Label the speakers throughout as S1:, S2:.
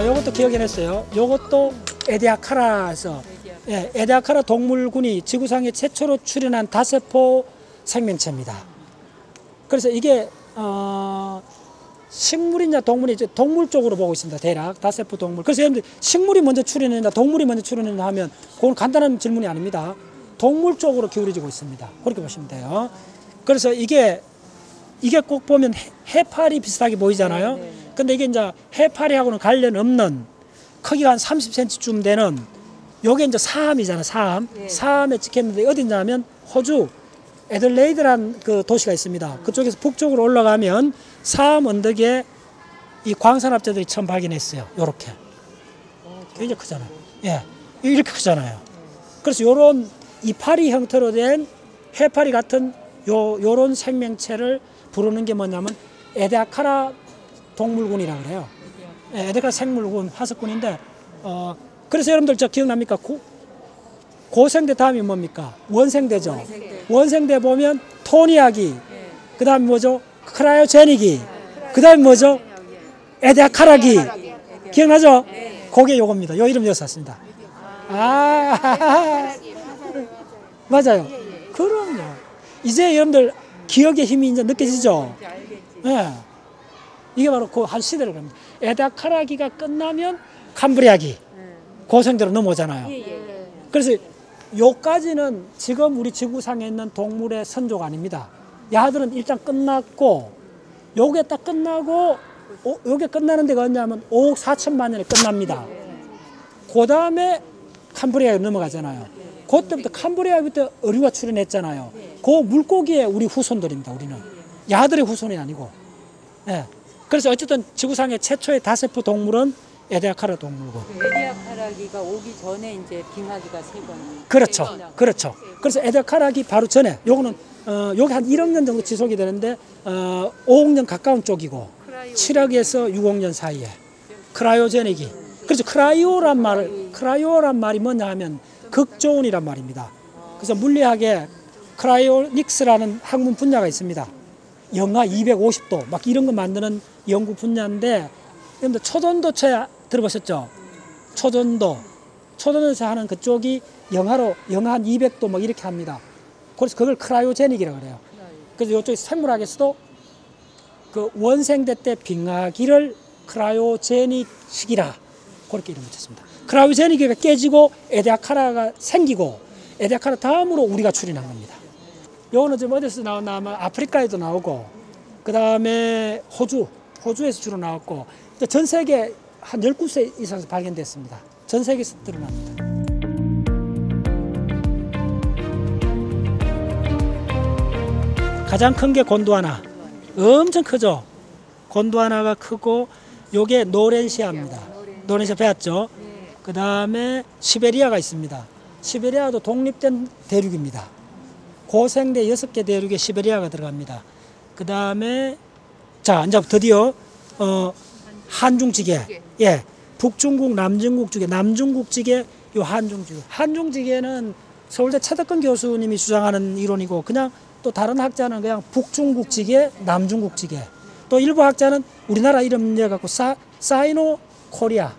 S1: 요것도 기억해냈어요. 요것도 에디아카라에서, 예, 에디아카라 동물군이 지구상에 최초로 출현한 다세포 생명체입니다. 그래서 이게 식물이냐 동물이냐, 동물 쪽으로 보고 있습니다. 대략 다세포 동물. 그래서 여러분들 식물이 먼저 출현했냐 동물이 먼저 출현했냐 하면 그건 간단한 질문이 아닙니다. 동물 쪽으로 기울어지고 있습니다. 그렇게 보시면 돼요. 그래서 이게 꼭 보면 해파리 비슷하게 보이잖아요. 근데 이게 이제 해파리하고는 관련 없는 크기가 한 30cm쯤 되는 요게 이제 사암이잖아요. 사암. 사암에 찍혔는데 어딘가하면 호주 애들레이드란 그 도시가 있습니다. 그쪽에서 북쪽으로 올라가면 사암 언덕에 이 광산업자들이 처음 발견했어요. 요렇게. 굉장히 크잖아요. 예. 이렇게 크잖아요. 그래서 요런 이파리 형태로 된 해파리 같은 요런 생명체를 부르는 게 뭐냐면 에디아카라 동물군이라고 그래요. 예, 에디아카라 생물군, 화석군인데 그래서 여러분들 저 기억납니까? 고생대 다음이 뭡니까? 원생대죠. 원생대 보면 토니아기, 그 다음에 뭐죠? 크라이오제닉이, 그 다음에 뭐죠? 에디아카라기. 기억나죠? 그게 요겁니다. 요 이름 여기서 샀습니다. 맞아요. 그럼요. 이제 여러분들 기억의 힘이 이제 느껴지죠? 예. 이게 바로 그 한 시대를 갑니다. 에디아카라기가 끝나면 캄브리아기, 고생대로 넘어오잖아요. 그래서 요까지는 지금 우리 지구상에 있는 동물의 선조가 아닙니다. 야들은 일단 끝났고, 요게 딱 끝나고, 요게 끝나는 데가 어디냐면 5억 4천만 년에 끝납니다. 그 다음에 캄브리아에 넘어가잖아요. 그때부터 캄브리아부터 어류가 출현했잖아요. 그 물고기의 우리 후손들입니다. 우리는 야들의 후손이 아니고. 네. 그래서 어쨌든 지구상의 최초의 다세포 동물은 에디아카라 동물고.
S2: 에디아카라기가 오기 전에 이제 빙하기가 세 번.
S1: 그렇죠. 그렇죠. 그래서 에디아카라기 바로 전에 요거는 요게 한 1억 년 정도 지속이 되는데 5억 년 가까운 쪽이고 7억에서 6억 년 사이에 크라이오제닉이. 그래서 크라이오란 말이 뭐냐 하면 극저온이란 말입니다. 그래서 물리학에 크라이오닉스라는 학문 분야가 있습니다. 영하 250도 막 이런 거 만드는 연구 분야인데, 여러분들 초전도체 들어보셨죠? 초전도에서 하는 그쪽이 영하 한 200도 막 이렇게 합니다. 그래서 그걸 크라이오제닉이라고 그래요. 그래서 이쪽 생물학에서도 그 원생대 때 빙하기를 크라이오제닉식이라 그렇게 이름 붙였습니다. 크라이오제닉이 깨지고 에디아카라가 생기고 에디아카라 다음으로 우리가 출현한 겁니다. 요거는 지금 어디서 나오나 하면 아프리카에도 나오고, 그 다음에 호주에서 주로 나왔고, 전 세계 한 19세 이상에서 발견됐습니다. 전 세계에서 드러납니다. 가장 큰 게 곤두아나. 엄청 크죠? 곤두아나가 크고, 요게 노렌시아입니다. 노렌시아 배웠죠? 그 다음에 시베리아가 있습니다. 시베리아도 독립된 대륙입니다. 고생대 6개 대륙에 시베리아가 들어갑니다. 그 다음에 자 이제 드디어 한중지계, 예, 북중국, 남중국 지계, 남중국 지계, 요 한중지계. 한중지계는 서울대 차덕근 교수님이 주장하는 이론이고, 그냥 또 다른 학자는 그냥 북중국 지계, 남중국 지계. 또 일부 학자는 우리나라 이름 내갖고 사이노 코리아,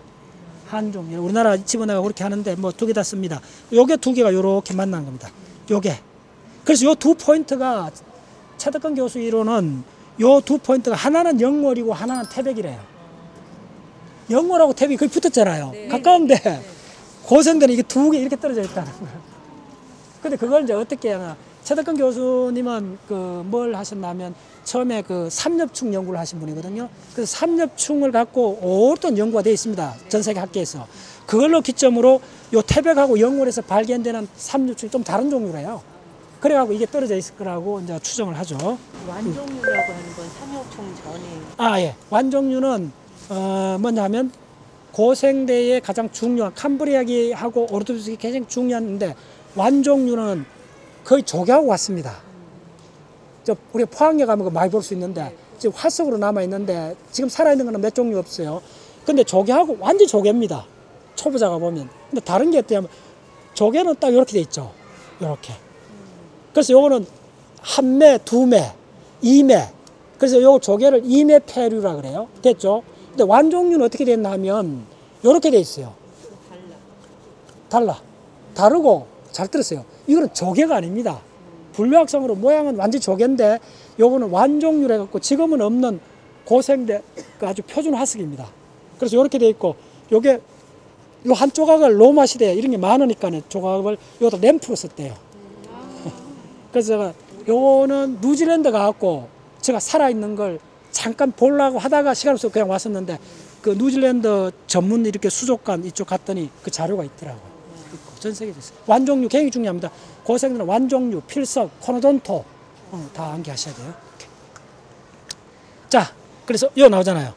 S1: 한중, 우리나라 집어내가 그렇게 하는데 뭐 두 개 다 씁니다. 요게 두 개가 요렇게 만난 겁니다. 요게. 그래서 요 두 포인트가 차덕근 교수 이론은 요 두 포인트가 하나는 영월이고 하나는 태백이래요. 영월하고 태백이 거의 붙었잖아요. 네. 가까운데 고생대는 이게 두 개 이렇게 떨어져 있다는 거예요. 근데 그걸 이제 어떻게 하나. 차덕근 교수님은 뭘 하셨냐면 처음에 삼엽충 연구를 하신 분이거든요. 그래서 삼엽충을 갖고 오랫동안 연구가 되어 있습니다. 전 세계 학계에서. 그걸로 기점으로 요 태백하고 영월에서 발견되는 삼엽충이 좀 다른 종류래요. 그래갖고 이게 떨어져 있을 거라고 이제 추정을 하죠.
S2: 완종류라고 하는 건 삼엽충 전에.
S1: 예. 완종류는 뭐냐면 고생대의 가장 중요한 캄브리아기하고 오르토비스기 굉장히 중요한데, 완종류는 거의 조개하고 같습니다. 우리가 포항에 가면 많이 볼 수 있는데 지금 화석으로 남아 있는데 지금 살아있는 거는 몇 종류 없어요. 근데 조개하고 완전 조개입니다. 초보자가 보면. 근데 다른 게 어때냐면 조개는 딱 이렇게 돼 있죠. 이렇게. 그래서 요거는 한 매, 두 매, 2매. 그래서 요 조개를 2매 폐류라 그래요. 됐죠? 근데 완종류는 어떻게 됐나 하면 요렇게 돼 있어요. 달라. 다르고, 잘 들었어요. 이거는 조개가 아닙니다. 분류학상으로 모양은 완전 조개인데 요거는 완종류라 해갖고 지금은 없는 고생대 그 아주 표준 화석입니다. 그래서 요렇게 돼 있고, 요게 요 한 조각을 로마 시대에 이런 게 많으니까 조각을 요다 램프로 썼대요. 그래서 제가 요거는 뉴질랜드 가갖고 제가 살아있는 걸 잠깐 보려고 하다가 시간 없어서 그냥 왔었는데 그 뉴질랜드 전문 이렇게 수족관 이쪽 갔더니 그 자료가 있더라고요. 있고, 전 세계에 있어요. 완종류 굉장히 중요합니다. 고생들은 완종류, 필석, 코노돈토 다 암기하셔야 돼요. 이렇게. 자, 그래서 요 나오잖아요.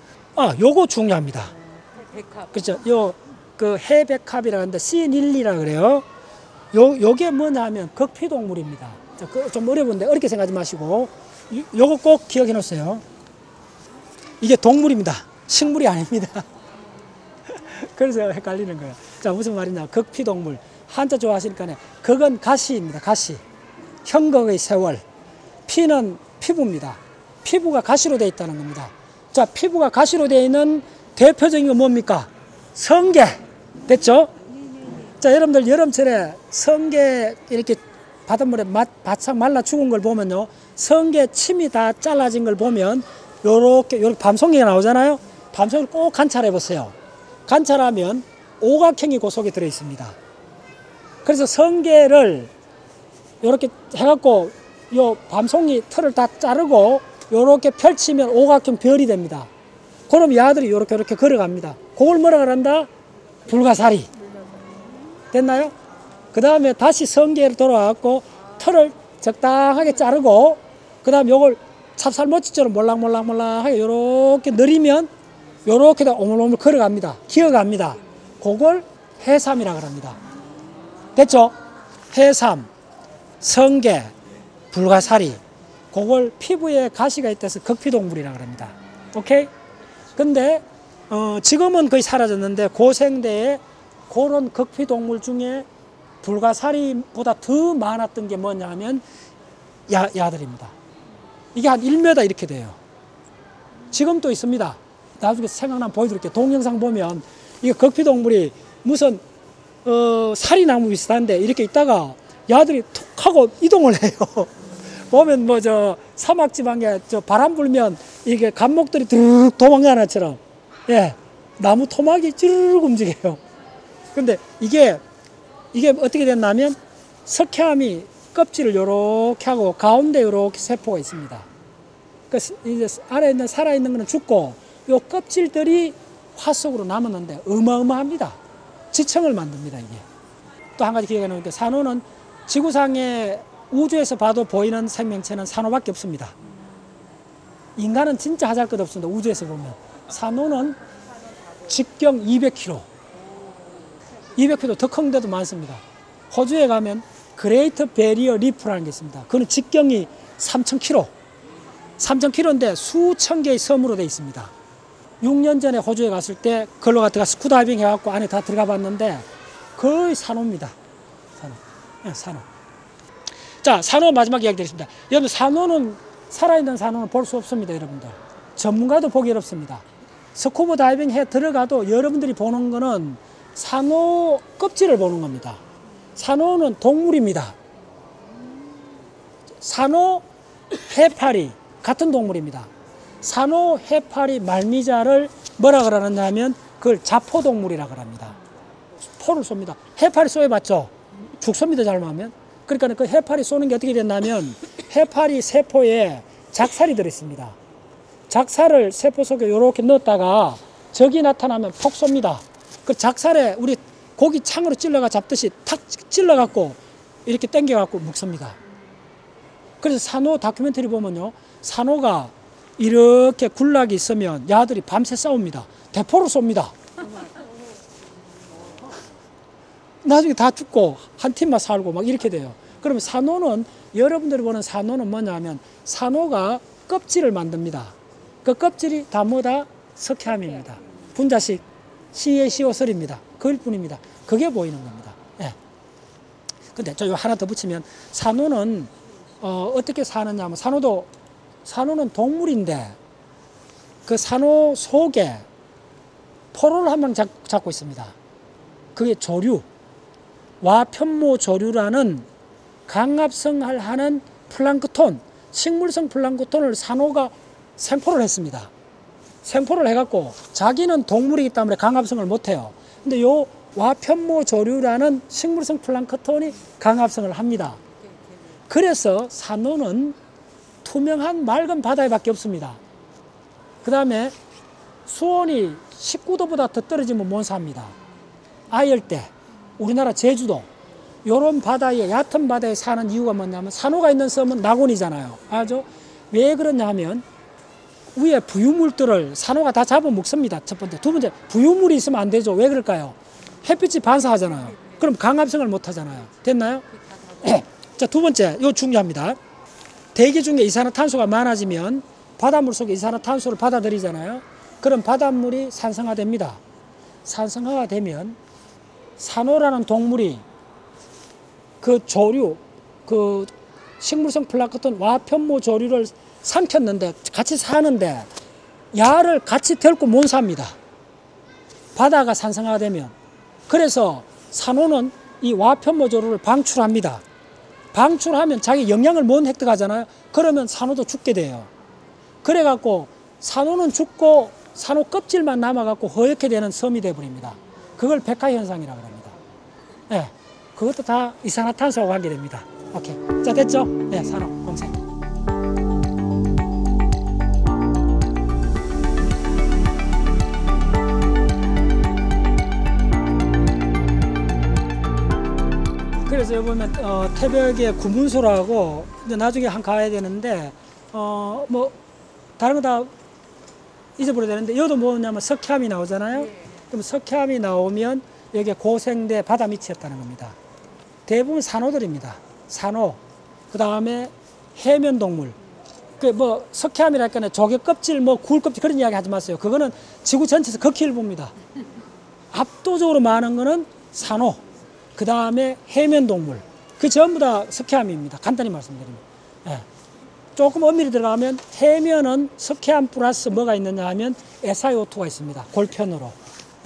S1: 요거 중요합니다.
S2: 백합.
S1: 그렇죠. 요 그 해백합이라 하는데 C112라 그래요. 요게 뭐냐 하면 극피동물입니다. 좀 어려운데 어렵게 생각하지 마시고 요거 꼭 기억해 놓으세요. 이게 동물입니다. 식물이 아닙니다. 그래서 헷갈리는 거예요. 자, 무슨 말이냐. 극피동물. 한자 좋아하시니까 극은 가시입니다. 가시. 형극의 세월. 피는 피부입니다. 피부가 가시로 되어 있다는 겁니다. 자, 피부가 가시로 되어 있는 대표적인 건 뭡니까? 성게. 됐죠? 자, 여러분들 여름철에 성게 이렇게 바닷물에 바싹 말라 죽은 걸 보면요. 성게 침이 다 잘라진 걸 보면 요렇게 밤송이가 나오잖아요. 밤송이를 꼭 관찰해 보세요. 관찰하면 오각형이 그 속에 들어 있습니다. 그래서 성게를 요렇게 해갖고 요 밤송이 털을 다 자르고 요렇게 펼치면 오각형 별이 됩니다. 그럼 야들이 요렇게 걸어갑니다. 그걸 뭐라 그런다? 불가사리. 됐나요? 그 다음에 다시 성게를 돌아와갖고 털을 적당하게 자르고 그 다음에 요걸 찹쌀모찌처럼 몰랑몰랑몰랑하게 요렇게 느리면 요렇게 다 오물오물 걸어갑니다. 기어갑니다. 그걸 해삼이라고 합니다. 됐죠? 해삼, 성게, 불가사리. 그걸 피부에 가시가 있다서 극피동물이라고 합니다. 오케이? 근데 지금은 거의 사라졌는데 고생대에 그런 극피동물 중에 불가사리보다 더 많았던 게 뭐냐면 야들입니다. 이게 한 1m 이렇게 돼요. 지금도 있습니다. 나중에 생각나면 보여드릴게요. 동영상 보면 이게 극피동물이 무슨 사리나무 비슷한데 이렇게 있다가 야들이 툭 하고 이동을 해요. 보면 뭐 저 사막지방에 저 바람 불면 이게 감목들이 드르륵 도망가는 것처럼 예, 나무 토막이 쭈르륵 움직여요. 근데 이게 어떻게 됐냐면 석회암이 껍질을 요렇게 하고 가운데 요렇게 세포가 있습니다. 그 이제 아래 있는 살아있는 거는 죽고 요 껍질들이 화석으로 남았는데 어마어마합니다. 지층을 만듭니다. 이게 또 한 가지 기억해 놓은 게 산호는 지구상에 우주에서 봐도 보이는 생명체는 산호밖에 없습니다. 인간은 진짜 하잘것 없습니다. 우주에서 보면 산호는 직경 200km 200km 더 큰 데도 많습니다. 호주에 가면 그레이트 베리어 리프라는 게 있습니다. 그건 직경이 3,000km 3,000km인데 수천 개의 섬으로 되어 있습니다. 6년 전에 호주에 갔을 때 걸로 갔다가 스쿠다이빙 해갖고 안에 다 들어가 봤는데 거의 산호입니다. 산호. 네, 산호. 자, 산호 마지막 이야기 드리겠습니다. 여러분, 산호는, 살아있는 산호는 볼 수 없습니다, 여러분들. 전문가도 보기 어렵습니다. 스쿠버 다이빙 해 들어가도 여러분들이 보는 거는 산호 껍질을 보는 겁니다. 산호는 동물입니다. 산호, 해파리, 같은 동물입니다. 산호, 해파리, 말미잘을 뭐라 그러느냐 하면 그걸 자포동물이라고 합니다. 포를 쏩니다. 해파리 쏘여봤죠? 죽 쏩니다, 잘못하면. 그러니까 그 해파리 쏘는 게 어떻게 됐냐면 해파리 세포에 작살이 들어있습니다. 작살을 세포 속에 이렇게 넣었다가 적이 나타나면 폭 쏩니다. 그 작살에 우리 고기 창으로 찔러가 잡듯이 탁 찔러갖고 이렇게 당겨갖고 먹습니다. 그래서 산호 다큐멘터리 보면요. 산호가 이렇게 군락이 있으면 야들이 밤새 싸웁니다. 대포로 쏩니다. 나중에 다 죽고 한 팀만 살고 막 이렇게 돼요. 그러면 산호는 여러분들이 보는 산호는 뭐냐 하면 산호가 껍질을 만듭니다. 그 껍질이 다 뭐다? 석회암입니다. 분자식 CaCO3입니다. 그일 뿐입니다. 그게 보이는 겁니다. 예. 근데 저 하나 더 붙이면 산호는 어떻게 사느냐 하면 산호는 동물인데 그 산호 속에 포로를 한 명 잡고 있습니다. 그게 조류, 와편모 조류라는 강압성을 하는 플랑크톤, 식물성 플랑크톤을 산호가 생포를 했습니다. 생포를 해갖고 자기는 동물이기 때문에 강압성을 못해요. 근데 요 와편모 조류라는 식물성 플랑크톤이 강압성을 합니다. 그래서 산호는 투명한 맑은 바다에밖에 없습니다. 그 다음에 수온이 19도보다 더 떨어지면 못 삽니다. 아열대, 우리나라 제주도 요런 바다에, 얕은 바다에 사는 이유가 뭐냐면 산호가 있는 섬은 낙원이잖아요. 알죠? 왜 그러냐 하면 위에 부유물들을 산호가 다 잡아먹습니다. 첫 번째. 두 번째, 부유물이 있으면 안 되죠. 왜 그럴까요? 햇빛이 반사하잖아요. 그럼 강압성을 못 하잖아요. 됐나요? 자, 두 번째, 이거 중요합니다. 대기 중에 이산화탄소가 많아지면 바닷물 속에 이산화탄소를 받아들이잖아요. 그럼 바닷물이 산성화됩니다. 산성화가 되면 산호라는 동물이 그 조류, 그 식물성 플랑크톤 와편모 조류를 삼켰는데 같이 사는데 야를 같이 데리고 못 삽니다. 바다가 산성화가 되면. 그래서 산호는 이 와편모 조류를 방출합니다. 방출하면 자기 영양을 못 획득하잖아요. 그러면 산호도 죽게 돼요. 그래갖고 산호는 죽고 산호 껍질만 남아갖고 허옇게 되는 섬이 되어버립니다. 그걸 백화현상이라고 합니다. 네, 그것도 다 이산화탄소와 관계됩니다. 오케이. 자, 됐죠? 네, 산호 공생. 그래서 여기 보면 태백의 구문소라고 이제 나중에 한 가야 되는데 뭐 다른 거 다 잊어버려야 되는데 여기도 뭐냐면 석회암이 나오잖아요. 그럼 석회암이 나오면 여기에 고생대 바다 밑이었다는 겁니다. 대부분 산호들입니다. 산호. 그 다음에 해면동물. 그 뭐 석회암이랄까 조개 껍질, 뭐 굴 껍질 그런 이야기 하지 마세요. 그거는 지구 전체에서 극히 일부입니다. 압도적으로 많은 거는 산호. 그 다음에 해면동물. 그 전부 다 석회암입니다. 간단히 말씀드립니다. 예. 조금 엄밀히 들어가면 해면은 석회암 플러스 뭐가 있느냐 하면 SiO2가 있습니다. 골편으로.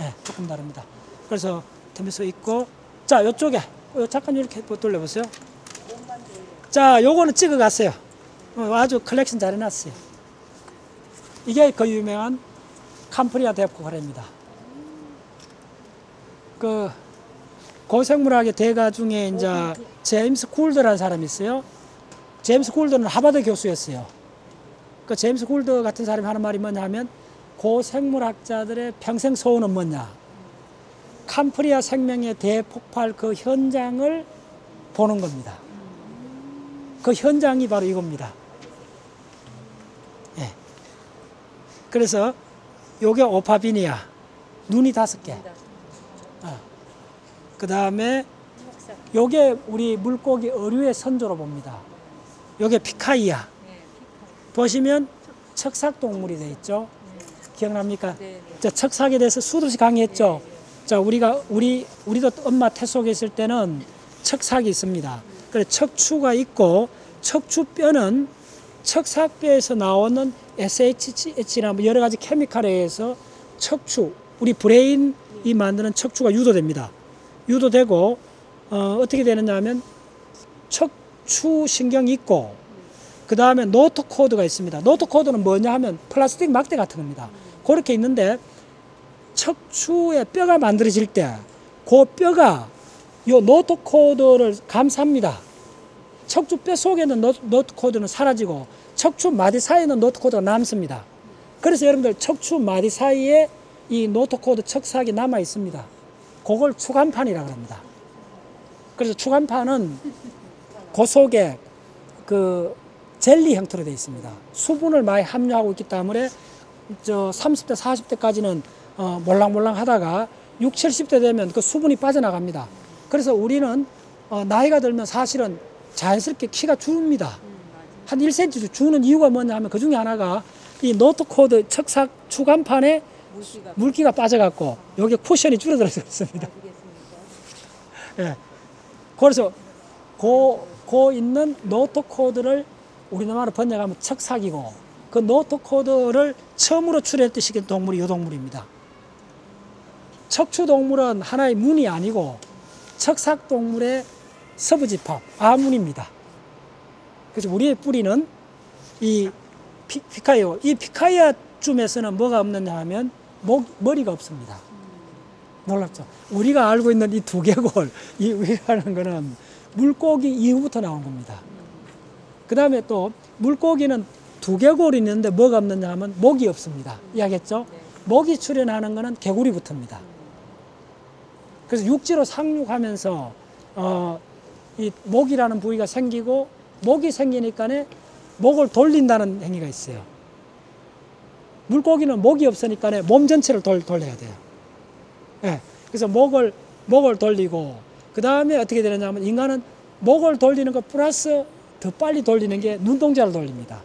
S1: 예, 조금 다릅니다. 그래서 덤에서 있고, 자, 이쪽에 잠깐 이렇게 돌려보세요. 자, 요거는 찍어갔어요. 아주 컬렉션 잘 해놨어요. 이게 그 유명한 캄프리아 대포가래입니다. 그 고생물학의 대가 중에 이제 제임스 굴드라는 사람이 있어요. 제임스 굴드는 하버드 교수였어요. 그 제임스 굴드 같은 사람이 하는 말이 뭐냐 하면 고생물학자들의 평생 소원은 뭐냐. 캄프리아 생명의 대폭발 그 현장을 보는 겁니다. 그 현장이 바로 이겁니다. 예. 그래서 요게 오파비니아. 눈이 5개. 그 다음에 요게 우리 물고기 어류의 선조로 봅니다. 요게 피카이아. 보시면 척삭동물이 되어 있죠. 기억납니까? 자, 척삭에 대해서 수도시 강의했죠. 자, 우리도 엄마 태 속에 있을 때는 척삭이 있습니다. 그래 척추가 있고 척추뼈는 척삭뼈에서 나오는 SHH나 뭐 여러 가지 케미칼에 의해서 척추, 우리 브레인이 만드는 척추가 유도됩니다. 유도되고 어떻게 되느냐 하면 척추신경이 있고 그 다음에 노트코드가 있습니다. 노트코드는 뭐냐 하면 플라스틱 막대 같은 겁니다. 그렇게 있는데 척추의 뼈가 만들어질 때 그 뼈가 요 노트코드를 감쌉니다. 척추 뼈 속에 있는 노트코드는 사라지고 척추 마디 사이에 있는 노트코드가 남습니다. 그래서 여러분들 척추 마디 사이에 이 노트코드 척삭이 남아 있습니다. 그걸 추간판이라고 합니다. 그래서 추간판은 그 속에 그 젤리 형태로 되어 있습니다. 수분을 많이 함유하고 있기 때문에 30대, 40대까지는 몰랑몰랑 하다가 60, 70대 되면 그 수분이 빠져나갑니다. 그래서 우리는 나이가 들면 사실은 자연스럽게 키가 줍니다. 한 1cm 주는 이유가 뭐냐 하면 그 중에 하나가 이 노트코드 척삭 추간판에 물기가 빠져갖고 여기 쿠션이 줄어들어서 있습니다. 예. 그래서 고 있는 노트코드를 우리나라로 번역하면 척삭이고 그 노트코드를 처음으로 출현했던 동물이 이 동물입니다. 척추동물은 하나의 문이 아니고 척삭동물의 서부집합, 아문입니다. 그래서 우리의 뿌리는 이 피카이어, 이 피카이어쯤에서는 뭐가 없느냐 하면 머리가 없습니다. 놀랍죠? 우리가 알고 있는 이 두개골, 이 위라는 거는 물고기 이후부터 나온 겁니다. 그 다음에 또 물고기는 두개골이 있는데 뭐가 없느냐 하면 목이 없습니다. 이해하겠죠? 목이 출현하는 거는 개구리부터입니다. 그래서 육지로 상륙하면서 이 목이라는 부위가 생기고 목이 생기니까 목을 돌린다는 행위가 있어요. 물고기는 목이 없으니까 몸 전체를 돌려야 돼요. 네. 그래서 목을 돌리고 그 다음에 어떻게 되느냐 하면 인간은 목을 돌리는 것 플러스 더 빨리 돌리는 게 눈동자를 돌립니다.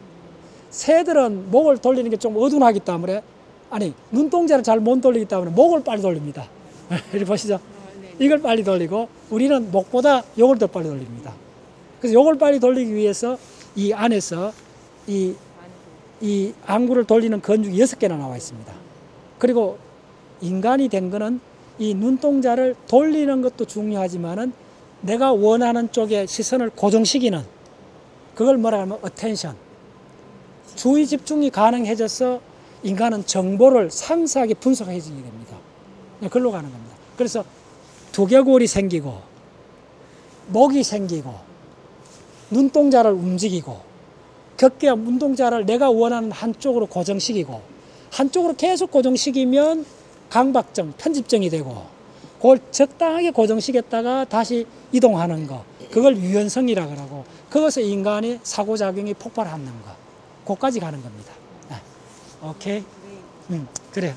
S1: 새들은 목을 돌리는 게 좀 어둔하기 때문에 눈동자를 잘 못 돌리기 때문에 목을 빨리 돌립니다. 이리 보시죠. 이걸 빨리 돌리고 우리는 목보다 요걸 더 빨리 돌립니다. 그래서 요걸 빨리 돌리기 위해서 이 안에서 이 안구를 돌리는 건죽이 6개나 나와 있습니다. 그리고 인간이 된 거는 이 눈동자를 돌리는 것도 중요하지만은 내가 원하는 쪽에 시선을 고정시키는 그걸 뭐라 하면 attention. 주의 집중이 가능해져서 인간은 정보를 상세하게 분석해지게 됩니다. 그걸로 가는 겁니다. 그래서 두개골이 생기고 목이 생기고 눈동자를 움직이고 격게 눈동자를 내가 원하는 한쪽으로 고정시키고 한쪽으로 계속 고정시키면 강박증, 편집증이 되고 그걸 적당하게 고정시켰다가 다시 이동하는 거 그걸 유연성이라 그러고 그것에 인간의 사고작용이 폭발하는 거 그거까지 가는 겁니다. 네. 오케이? 그래요.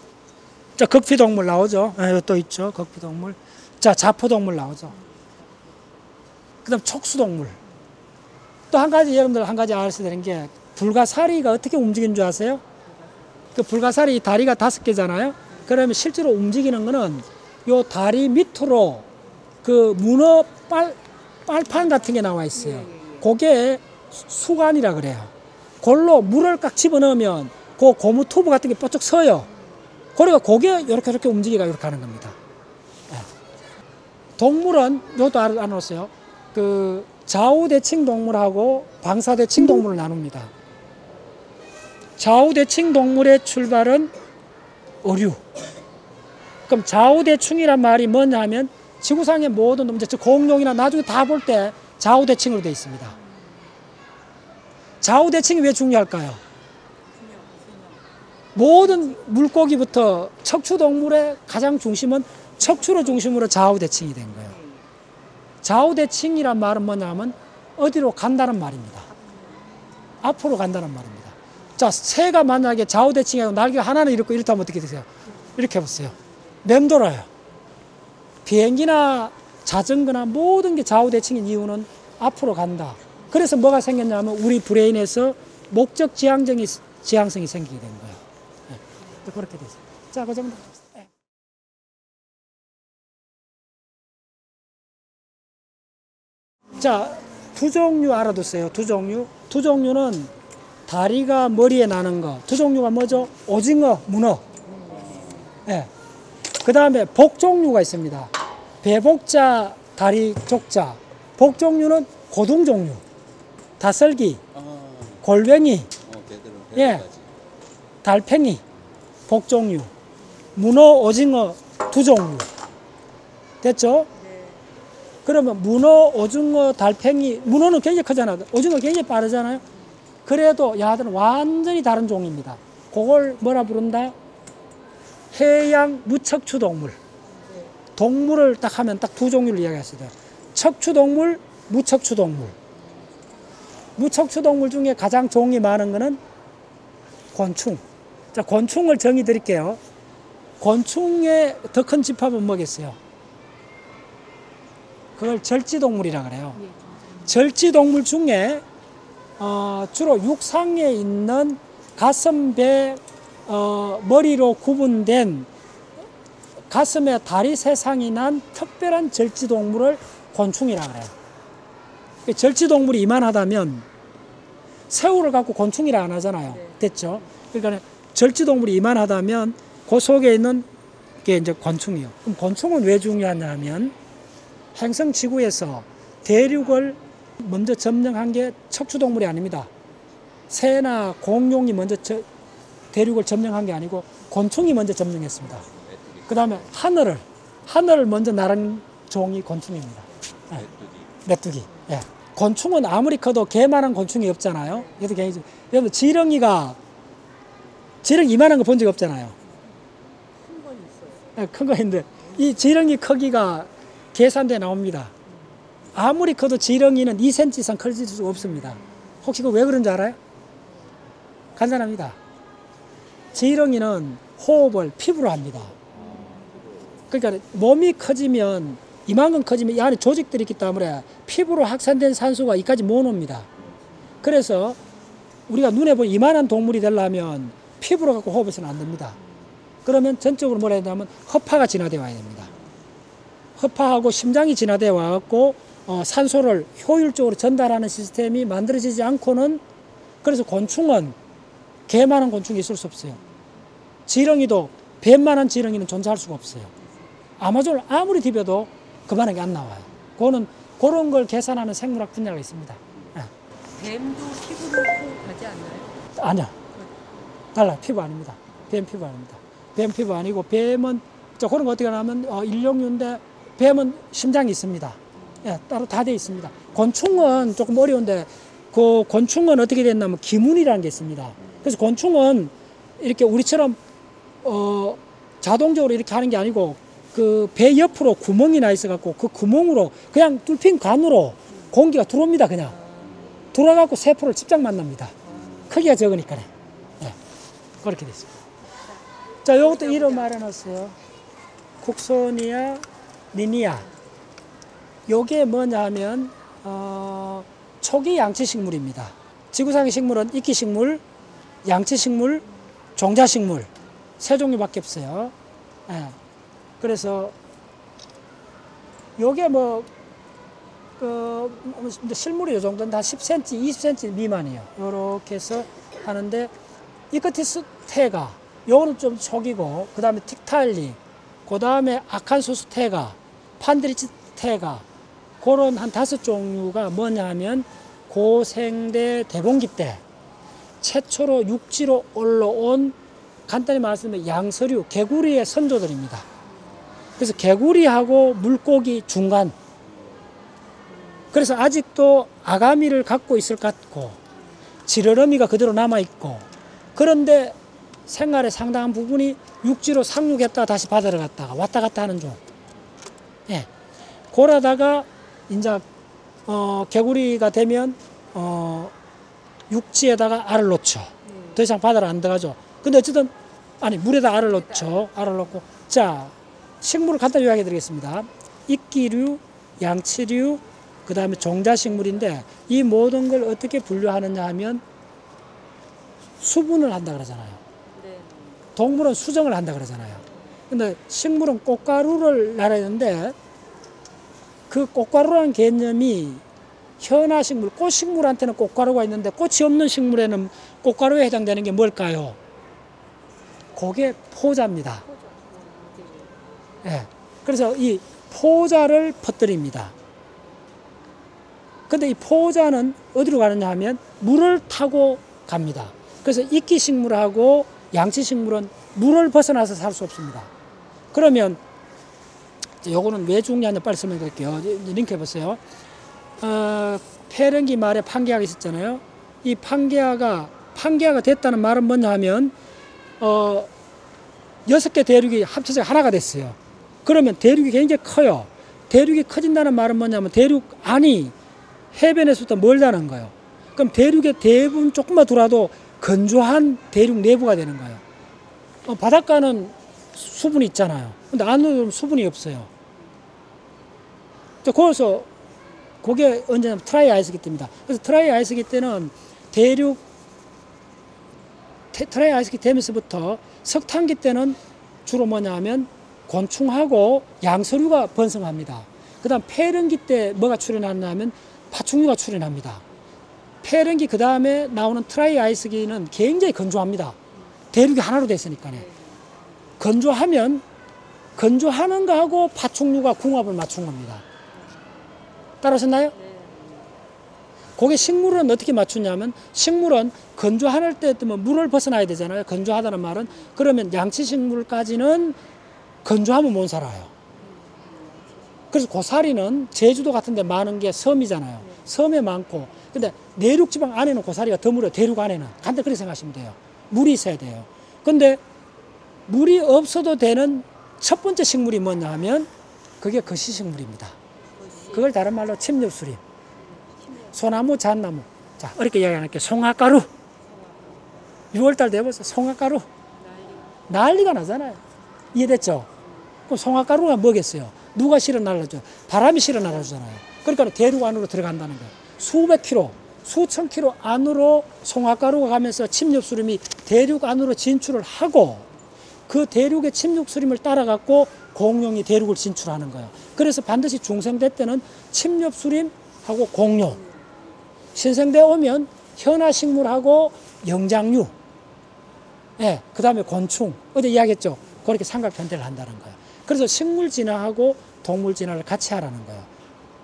S1: 자, 극피동물 나오죠. 또 있죠. 극피동물. 자, 자포동물 나오죠. 그 다음 촉수동물. 또 한 가지 여러분들 한 가지 알아야 되는 게 불가사리가 어떻게 움직이는 줄 아세요? 그 불가사리 다리가 5개잖아요. 그러면 실제로 움직이는 거는 요 다리 밑으로 그 문어 빨판 같은 게 나와 있어요. 그게 수관이라 그래요. 그걸로 물을 깍 집어넣으면 그 고무 튜브 같은 게 뻗쩍 서요. 그러니까 그게 이렇게 움직이가 이렇게 하는 겁니다. 동물은 요것도 알아놓으세요. 그 좌우대칭 동물하고 방사대칭 동물을 나눕니다. 좌우대칭 동물의 출발은 어류. 그럼 좌우대칭이란 말이 뭐냐 하면 지구상의 모든 동물, 공룡이나 나중에 다 볼 때 좌우대칭으로 되어 있습니다. 좌우대칭이 왜 중요할까요? 모든 물고기부터 척추동물의 가장 중심은 척추를 중심으로 좌우대칭이 된 거예요. 좌우대칭이란 말은 뭐냐면 어디로 간다는 말입니다. 앞으로 간다는 말입니다. 자, 새가 만약에 좌우대칭하고 날개가 하나는 이렇고 이렇다면 어떻게 되세요? 이렇게 해보세요. 맴돌아요. 비행기나 자전거나 모든 게 좌우대칭인 이유는 앞으로 간다. 그래서 뭐가 생겼냐면 우리 브레인에서 목적 지향성이 생기게 된 거예요. 네. 그렇게 됐어요. 자, 그 정도. 네. 자, 두 종류 알아두세요. 두 종류. 두 종류는 다리가 머리에 나는 거. 두 종류가 뭐죠? 오징어, 문어. 네. 그 다음에 복 종류가 있습니다. 배복자, 다리 족자. 복 종류는 고등 종류. 다슬기, 골뱅이, 예, 달팽이, 복 종류. 문어, 오징어 두 종류. 됐죠? 네. 그러면 문어, 오징어, 달팽이, 문어는 굉장히 크잖아요. 오징어 굉장히 빠르잖아요. 그래도 야들은 완전히 다른 종입니다. 그걸 뭐라 부른다? 해양 무척추동물. 동물을 딱 하면 딱 두 종류를 이야기했어요. 척추동물, 무척추동물. 무척추동물 중에 가장 종이 많은 거는 곤충. 자, 곤충을 정의 드릴게요. 곤충의 더 큰 집합은 뭐겠어요? 그걸 절지동물이라 그래요. 절지동물 중에 주로 육상에 있는 가슴, 배, 머리로 구분된 가슴에 다리 세상이 난 특별한 절지동물을 곤충이라 그래요. 절지동물이 이만하다면 새우를 갖고 곤충이라 안 하잖아요. 됐죠? 그러니까 절지동물이 이만하다면 그 속에 있는 게 이제 곤충이요. 그럼 곤충은 왜 중요하냐면 행성 지구에서 대륙을 먼저 점령한 게 척추동물이 아닙니다. 새나 공룡이 먼저 대륙을 점령한 게 아니고 곤충이 먼저 점령했습니다. 그 다음에 하늘을 먼저 나른 종이 곤충입니다. 네. 메뚜기. 예. 곤충은 아무리 커도 개만한 곤충이 없잖아요. 그래서 여러분 지렁이 이만한 거 본 적 없잖아요.
S2: 큰 건 있어요.
S1: 예, 큰 거 있는데 이 지렁이 크기가 계산돼 나옵니다. 아무리 커도 지렁이는 2cm 이상 커질 수 없습니다. 혹시 그거 왜 그런지 알아요? 간단합니다. 지렁이는 호흡을 피부로 합니다. 그러니까 몸이 커지면 이만큼 커지면 이 안에 조직들이 있기 때문에 피부로 확산된 산소가 이까지 못 옵니다. 그래서 우리가 눈에 보이는 이만한 동물이 되려면 피부로 갖고 호흡해서는 안 됩니다. 그러면 전적으로 뭐라 해야 되냐면 허파가 진화되어 와야 됩니다. 허파하고 심장이 진화되어 와갖고 산소를 효율적으로 전달하는 시스템이 만들어지지 않고는 그래서 곤충은 개만한 곤충이 있을 수 없어요. 지렁이도 뱀만한 지렁이는 존재할 수가 없어요. 아마존을 아무리 디벼도 그만한 게 안 나와요. 그런 걸 계산하는 생물학 분야가 있습니다.
S2: 뱀도 피부로 호흡하지 않나요?
S1: 아니야. 달라. 피부 아닙니다. 뱀 피부 아닙니다. 뱀 피부 아니고 뱀은 그런 거 어떻게 하냐면 일용류인데 뱀은 심장이 있습니다. 예, 따로 다 돼 있습니다. 곤충은 조금 어려운데 그 곤충은 어떻게 됐냐면 기문이라는 게 있습니다. 그래서 곤충은 이렇게 우리처럼 자동적으로 이렇게 하는 게 아니고 그 배 옆으로 구멍이 나 있어 갖고 그 구멍으로 그냥 뚫힌 관으로 공기가 들어옵니다. 그냥 들어가고 세포를 직접 만납니다. 크기가 적으니까요. 네. 그렇게 됐습니다. 자, 요것도 이름 말해놨어요. 쿡소니아 니니아. 요게 뭐냐 하면 초기 양치식물입니다. 지구상의 식물은 이끼식물, 양치식물, 종자식물 세 종류밖에 없어요. 네. 그래서 요게 실물이 요 정도는 다 10cm, 20cm 미만이에요. 요렇게 해서 하는데 이커티스 테가 요거는 좀 초기고 그 다음에 틱탈리 그 다음에 아칸소스 테가 판드리치 테가 그런 한 5종류가 뭐냐 하면 고생대 대봉기 때 최초로 육지로 올라온 간단히 말씀드리면 양서류 개구리의 선조들입니다. 그래서 개구리하고 물고기 중간. 그래서 아직도 아가미를 갖고 있을 것 같고 지느러미가 그대로 남아있고 그런데 생활의 상당한 부분이 육지로 상륙했다가 다시 바다로 갔다가 왔다 갔다 하는 종. 예. 그러다가 이제 개구리가 되면 육지에다가 알을 놓죠. 더 이상 바다로 안 들어가죠. 근데 어쨌든 물에다 알을 놓죠. 알을 놓고 자 식물을 간단히 요약해 드리겠습니다. 이끼류, 양치류, 그 다음에 종자식물인데 이 모든 걸 어떻게 분류하느냐 하면 수분을 한다 그러잖아요.
S2: 네.
S1: 동물은 수정을 한다 그러잖아요. 근데 식물은 꽃가루를 날아야 되는데 그 꽃가루라는 개념이 현화식물, 꽃식물한테는 꽃가루가 있는데 꽃이 없는 식물에는 꽃가루에 해당되는 게 뭘까요? 그게 포자입니다. 예. 그래서 이 포자를 퍼뜨립니다. 근데 이 포자는 어디로 가느냐 하면 물을 타고 갑니다. 그래서 이끼식물하고 양치식물은 물을 벗어나서 살 수 없습니다. 그러면 요거는 왜 중요하냐 빨리 설명드릴게요. 링크 해보세요. 폐렴기 말에 판게아가 있었잖아요. 이 판게아가 됐다는 말은 뭐냐 하면 6개 대륙이 합쳐져 하나가 됐어요. 그러면 대륙이 굉장히 커요. 대륙이 커진다는 말은 뭐냐면 대륙 안이 해변에서부터 멀다는 거예요. 그럼 대륙의 대부분 조금만 돌아도 건조한 대륙 내부가 되는 거예요. 바닷가는 수분이 있잖아요. 근데 안으로는 수분이 없어요. 그래서 그게 언제냐면 트라이 아이스기 때입니다. 그래서 트라이 아이스기 때는 트라이 아이스기 되면서부터 석탄기 때는 주로 뭐냐 하면 곤충하고 양서류가 번성합니다. 그 다음 폐렴기 때 뭐가 출현하냐면 파충류가 출현합니다. 폐렴기 그 다음에 나오는 트라이 아이스기는 굉장히 건조합니다. 대륙이 하나로 됐으니까요. 건조하면 건조하는 거하고 파충류가 궁합을 맞춘 겁니다. 따라오셨나요? 그게 식물은 어떻게 맞추냐면 식물은 건조할 때 물을 벗어나야 되잖아요. 건조하다는 말은 그러면 양치식물까지는 건조하면 못 살아요. 그래서 고사리는 제주도 같은 데 많은 게 섬이잖아요. 섬에 많고 근데 내륙 지방 안에는 고사리가 드물어요. 대륙 안에는. 간단히 그렇게 생각하시면 돼요. 물이 있어야 돼요. 근데 물이 없어도 되는 첫 번째 식물이 뭐냐 하면 그게 거시식물입니다. 그걸 다른 말로 침엽수림. 소나무, 잣나무. 자, 어렵게 이야기 안 할게요. 송화가루. 6월달 되면서 송화가루. 난리가 나잖아요. 이해됐죠? 그럼 송화가루가 뭐겠어요? 누가 실어 날라줘요? 바람이 실어 날라주잖아요. 그러니까 대륙 안으로 들어간다는 거예요. 수백 킬로, 수천 킬로 안으로 송화가루가 가면서 침엽수림이 대륙 안으로 진출을 하고 그 대륙의 침엽수림을 따라갖고 공룡이 대륙을 진출하는 거예요. 그래서 반드시 중생대 때는 침엽수림하고 공룡, 신생대 오면 현아식물하고 영장류, 예, 그 다음에 곤충, 어제 이야기했죠? 그렇게 삼각편대를 한다는 거예요. 그래서 식물 진화하고 동물 진화를 같이 하라는 거예요.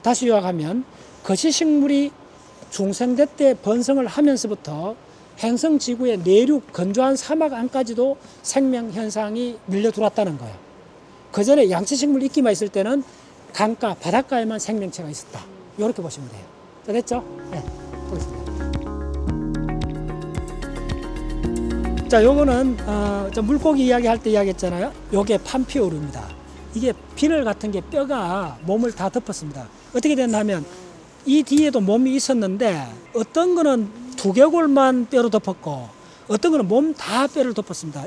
S1: 다시 요약하면 거시식물이 중생대 때 번성을 하면서부터 행성 지구의 내륙 건조한 사막 안까지도 생명 현상이 밀려 들어왔다는 거예요. 그 전에 양치식물 있기만 있을 때는 강가, 바닷가에만 생명체가 있었다. 이렇게 보시면 돼요. 자, 됐죠? 네, 보겠습니다. 자, 요거는 물고기 이야기할 때 이야기했잖아요. 요게 판피오류입니다. 이게 비늘 같은 게 뼈가 몸을 다 덮었습니다. 어떻게 됐냐면 이 뒤에도 몸이 있었는데 어떤 거는 두개골만 뼈로 덮었고 어떤 거는 몸 다 뼈를 덮었습니다.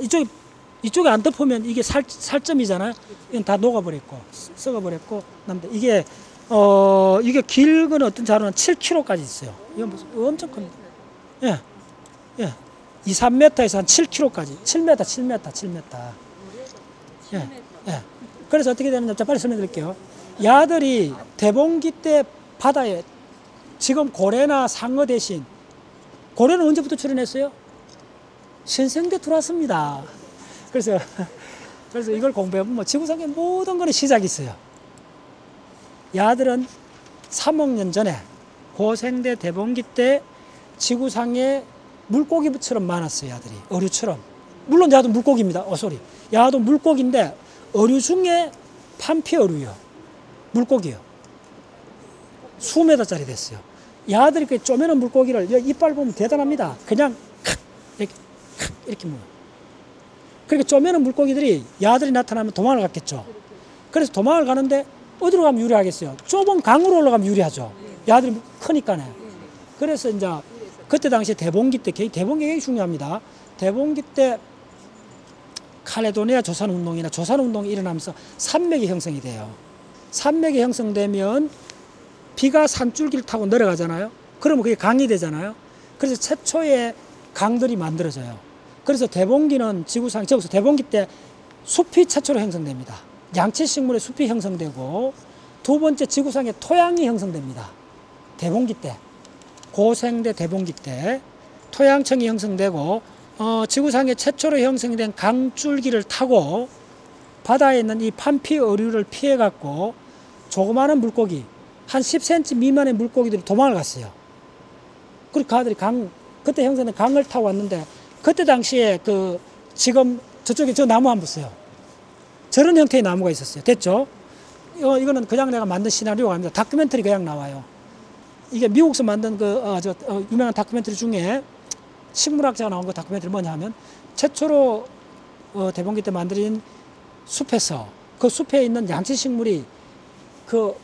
S1: 이쪽에 안 덮으면 이게 살점이잖아요. 이건 다 녹아버렸고 썩어버렸고 이게 길건 어떤 자료는 7kg까지 있어요. 이건 엄청 큽니다. 예, 예. 2, 3m에서 한 7kg까지. 7m. 예, 예. 그래서 어떻게 되느냐, 빨리 설명드릴게요. 야들이 대봉기 때 바다에 지금 고래나 상어 대신 고래는 언제부터 출현했어요? 신생대 들어왔습니다. 그래서 이걸 공부해보면 지구상의 모든 거는 시작이 있어요. 야들은 3억 년 전에 고생대 대봉기 때 지구상에 물고기처럼 많았어요. 야들이 어류처럼. 물론 야도 물고기입니다. 야도 물고기인데 어류 중에 판피어류요. 물고기요. 수메다짜리 됐어요. 야들이 그 쪼매는 물고기를 이빨 보면 대단합니다. 그냥 이렇게 물어요. 그러니까 쪼매는 물고기들이 야들이 나타나면 도망을 갔겠죠. 그래서 도망을 가는데 어디로 가면 유리하겠어요? 좁은 강으로 올라가면 유리하죠. 야들이 크니까네. 그래서 이제 그때 당시 대봉기 때, 대봉기 굉장히 중요합니다. 대봉기 때 칼레도니아 조산운동이나 조산운동이 일어나면서 산맥이 형성이 돼요. 산맥이 형성되면 비가 산줄기를 타고 내려가잖아요. 그러면 그게 강이 되잖아요. 그래서 최초의 강들이 만들어져요. 그래서 대봉기는 지구상, 저기서 대봉기 때 숲이 최초로 형성됩니다. 양치식물의 숲이 형성되고 두 번째 지구상의 토양이 형성됩니다. 대봉기 때. 고생대 대봉기 때 토양층이 형성되고 지구상에 최초로 형성된 강줄기를 타고 바다에 있는 이 판피 어류를 피해 갖고 조그마한 물고기 한 10cm 미만의 물고기들이 도망을 갔어요. 그리고 가들이 그때 형성된 강을 타고 왔는데 그때 당시에 지금 저쪽에 저 나무 한번 보세요. 저런 형태의 나무가 있었어요. 됐죠? 이거는 그냥 내가 만든 시나리오가 아닙니다. 다큐멘터리 그냥 나와요. 이게 미국에서 만든 유명한 다큐멘터리 중에 식물학자가 나온 그 다큐멘터리 뭐냐 하면 최초로 대봉기 때 만들어진 숲에서 그 숲에 있는 양치식물이 그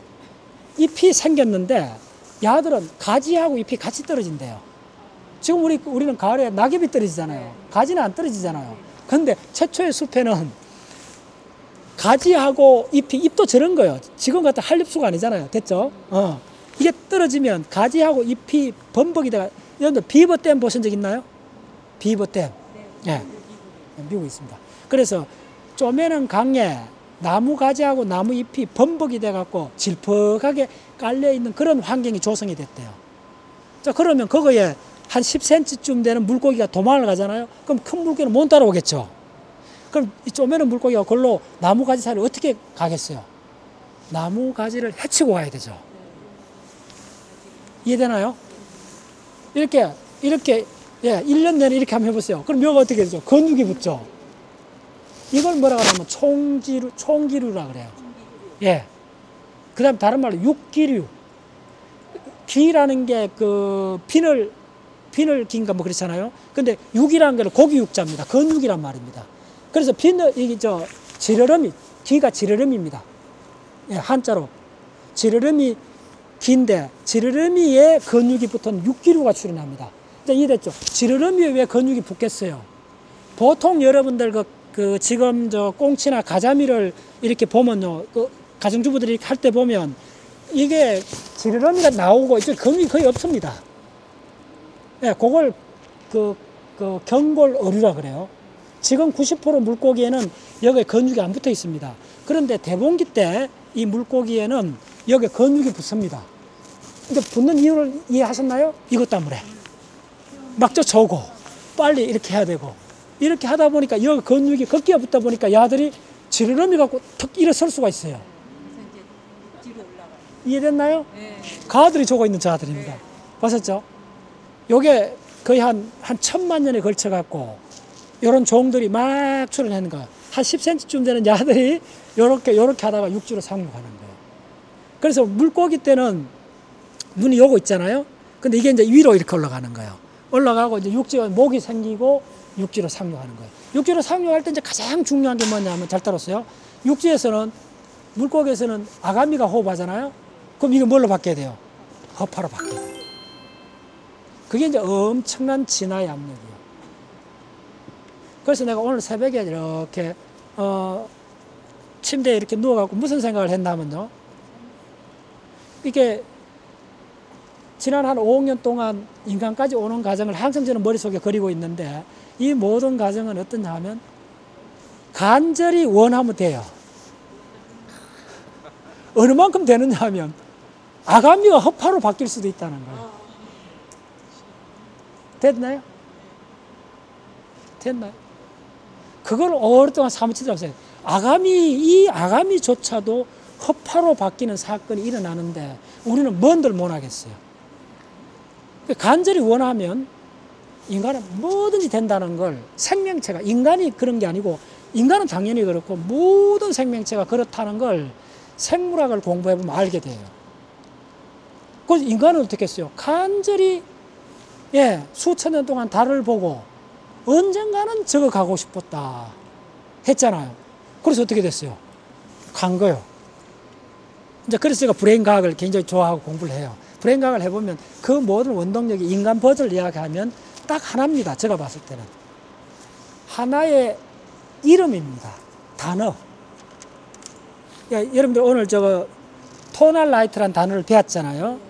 S1: 잎이 생겼는데 야들은 가지하고 잎이 같이 떨어진대요. 지금 우리는 가을에 낙엽이 떨어지잖아요. 가지는 안 떨어지잖아요. 근데 최초의 숲에는 가지하고 잎도 저런 거예요. 지금 같은 한립수가 아니잖아요. 됐죠? 이게 떨어지면 가지하고 잎이 범벅이 돼가, 여러분들 비버댐 보신 적 있나요? 비버댐. 네. 미국에 있습니다. 그래서 쪼매는 강에 나무 가지하고 나무 잎이 범벅이 돼갖고 질퍽하게 깔려있는 그런 환경이 조성이 됐대요. 자, 그러면 그거에 한 10cm쯤 되는 물고기가 도망을 가잖아요. 그럼 큰 물고기는 못 따라오겠죠. 그럼 이 쪼매는 물고기가 그걸로 나무 가지 사이를 어떻게 가겠어요? 나무 가지를 헤치고 가야 되죠. 이해되나요? 이렇게 예, 1년 내내 이렇게 한번 해보세요. 그럼 묘가 어떻게 되죠? 근육이 붙죠. 이걸 뭐라 그러면 총기류라 그래요. 예. 그 다음 다른 말로 육기류. 기라는 게 그 비늘기인가 뭐 그렇잖아요. 근데 육이라는 게 고기 육자입니다. 근육이란 말입니다. 그래서 지르름이, 기가 지르름입니다. 예, 한자로. 지르름이 긴데, 지르름이에 근육이 붙은 육기류가 출현합니다. 이제 이해됐죠? 지르름이에 왜 근육이 붙겠어요? 보통 여러분들 지금 꽁치나 가자미를 이렇게 보면요. 가정주부들이 이렇게 할 때 보면 이게 지르러미가 나오고 이쪽 근육이 거의 없습니다. 예, 그걸 경골어류라 그래요. 지금 90% 물고기에는 여기에 근육이 안 붙어 있습니다. 그런데 대봉기 때 이 물고기에는 여기에 근육이 붙습니다. 근데 붙는 이유를 이해하셨나요? 이것 때문에. 막 쫓아오고 빨리 이렇게 해야 되고 이렇게 하다 보니까 여기 근육이 걷기가 붙다 보니까 야들이 지르러미 갖고 턱 일어설 수가 있어요. 이해됐나요?
S2: 네.
S1: 가들이 저거 있는 자들입니다. 네. 보셨죠? 요게 거의 한 1000만 년에 걸쳐 갖고 요런 종들이 막 출현하는 거예요. 한 10cm쯤 되는 야들이 요렇게 하다가 육지로 상륙하는 거예요. 그래서 물고기 때는 눈이 요거 있잖아요. 근데 이게 이제 위로 이렇게 올라가는 거예요. 올라가고 이제 육지에 목이 생기고 육지로 상륙하는 거예요. 육지로 상륙할 때 이제 가장 중요한 게 뭐냐면 잘 따랐어요. 육지에서는 물고기에서는 아가미가 호흡하잖아요. 그럼 이거 뭘로 바뀌어야 돼요? 허파로 바뀌어야 돼요. 그게 이제 엄청난 진화의 압력이에요. 그래서 내가 오늘 새벽에 이렇게 침대에 이렇게 누워갖고 무슨 생각을 했냐면요. 이게 지난 한 5억 동안 인간까지 오는 과정을 항상 저는 머릿속에 그리고 있는데 이 모든 과정은 어떠냐 하면 간절히 원하면 돼요. 어느 만큼 되느냐 하면 아가미가 허파로 바뀔 수도 있다는 거예요. 됐나요? 됐나요? 그걸 오랫동안 사무치더라고요. 이 아가미조차도 허파로 바뀌는 사건이 일어나는데 우리는 뭔들 못하겠어요. 간절히 원하면 인간은 뭐든지 된다는 걸 생명체가, 인간이 그런 게 아니고 인간은 당연히 그렇고 모든 생명체가 그렇다는 걸 생물학을 공부해보면 알게 돼요. 그래서 인간은 어떻게 했어요? 간절히 수천 년 동안 달을 보고 언젠가는 저거 가고 싶었다 했잖아요. 그래서 어떻게 됐어요? 간 거예요. 이제 그래서 제가 브레인 과학을 굉장히 좋아하고 공부를 해요. 브레인 과학을 해보면 그 모든 원동력이 인간 버즈를 이야기하면 딱 하나입니다. 제가 봤을 때는. 하나의 이름입니다. 단어. 여러분들 오늘 토널 라이트라는 단어를 배웠잖아요.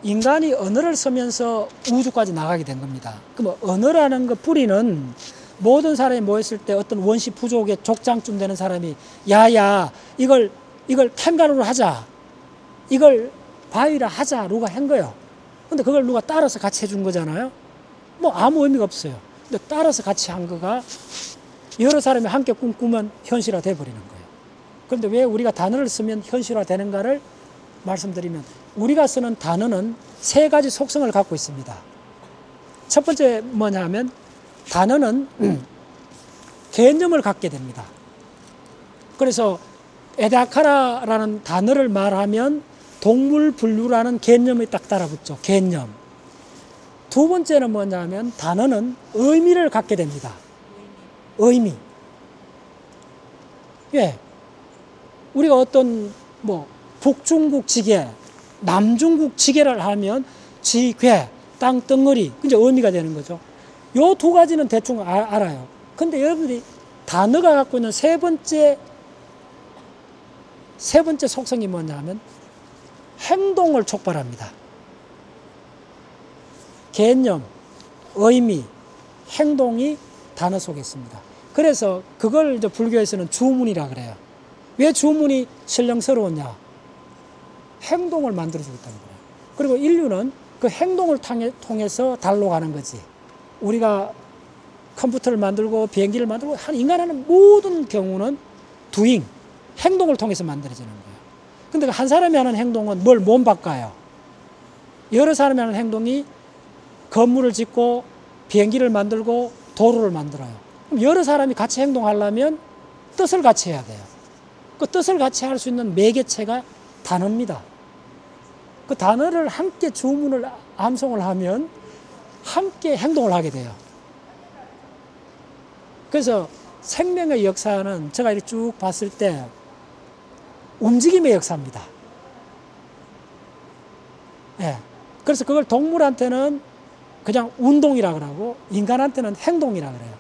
S1: 인간이 언어를 쓰면서 우주까지 나가게 된 겁니다. 그럼 언어라는 그 뿌리는 모든 사람이 모였을 때 어떤 원시 부족의 족장쯤 되는 사람이 야야 이걸 캥거루로 하자, 이걸 바위라 하자 누가 한 거예요. 근데 그걸 누가 따라서 같이 해준 거잖아요. 뭐 아무 의미가 없어요. 근데 따라서 같이 한 거가 여러 사람이 함께 꿈꾸면 현실화 돼버리는 거예요. 그런데 왜 우리가 단어를 쓰면 현실화 되는가를 말씀드리면 우리가 쓰는 단어는 3가지 속성을 갖고 있습니다. 첫 번째 뭐냐면 단어는 개념을 갖게 됩니다. 그래서 에다카라라는 단어를 말하면 동물 분류라는 개념이 딱 따라붙죠. 개념. 두 번째는 뭐냐면 단어는 의미를 갖게 됩니다. 의미. 우리가 어떤 북중국 지게, 남중국 지게를 하면 지괴, 땅덩어리, 이제 의미가 되는 거죠. 요 2가지는 대충 알아요. 근데 여러분들이 단어가 갖고 있는 세 번째 속성이 뭐냐면 행동을 촉발합니다. 개념, 의미, 행동이 단어 속에 있습니다. 그래서 그걸 이제 불교에서는 주문이라 그래요. 왜 주문이 신령스러웠냐? 행동을 만들어주고 있다는 거예요. 그리고 인류는 그 행동을 통해서 달로 가는 거지. 우리가 컴퓨터를 만들고 비행기를 만들고 인간하는 모든 경우는 doing, 행동을 통해서 만들어지는 거예요. 근데 한 사람이 하는 행동은 뭘 바꿔요? 여러 사람이 하는 행동이 건물을 짓고 비행기를 만들고 도로를 만들어요. 그럼 여러 사람이 같이 행동하려면 뜻을 같이 해야 돼요. 그 뜻을 같이 할 수 있는 매개체가 단어입니다. 그 단어를 함께 주문을 암송을 하면 함께 행동을 하게 돼요. 그래서 생명의 역사는 제가 이렇게 쭉 봤을 때 움직임의 역사입니다. 예. 그래서 그걸 동물한테는 그냥 운동이라 그러고 인간한테는 행동이라 그래요.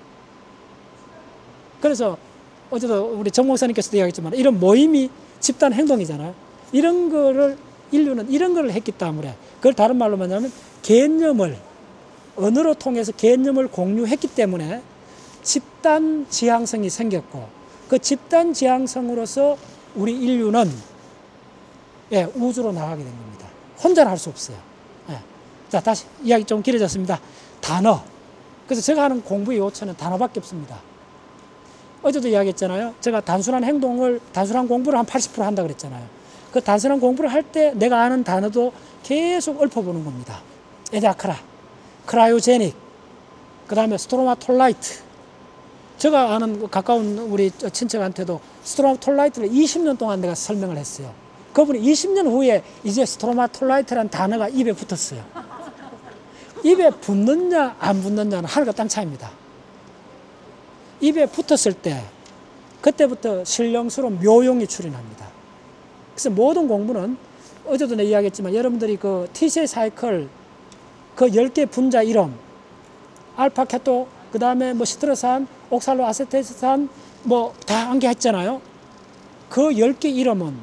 S1: 그래서 어제도 우리 정 목사님께서도 이야기했지만 이런 모임이 집단 행동이잖아요. 이런 거를 인류는 이런 걸 했기 때문에 그걸 다른 말로 말하면 개념을 언어로 통해서 개념을 공유했기 때문에 집단 지향성이 생겼고 그 집단 지향성으로서 우리 인류는 우주로 나가게 된 겁니다. 혼자는 할 수 없어요. 자, 다시 이야기 좀 길어졌습니다. 단어. 그래서 제가 하는 공부의 요체는 단어밖에 없습니다. 어제도 이야기했잖아요. 제가 단순한 공부를 한 80% 한다 그랬잖아요. 그 단순한 공부를 할 때 내가 아는 단어도 계속 읊어보는 겁니다. 에다크라, 크라이오제닉, 그 다음에 스트로마톨라이트. 제가 아는 가까운 우리 친척한테도 스트로마톨라이트를 20년 동안 내가 설명을 했어요. 그분이 20년 후에 이제 스트로마톨라이트라는 단어가 입에 붙었어요. 입에 붙느냐 안 붙느냐는 하늘과 땅 차이입니다. 입에 붙었을 때 그때부터 신령스러운 묘용이 출현합니다. 그래서 모든 공부는 어제도 내가 이야기했지만 여러분들이 그 T세 사이클 그 10개 분자 이름 알파 케토 그 다음에 뭐 시트러산 옥살로 아세테산 뭐 다 암기했잖아요. 그 10개 이름은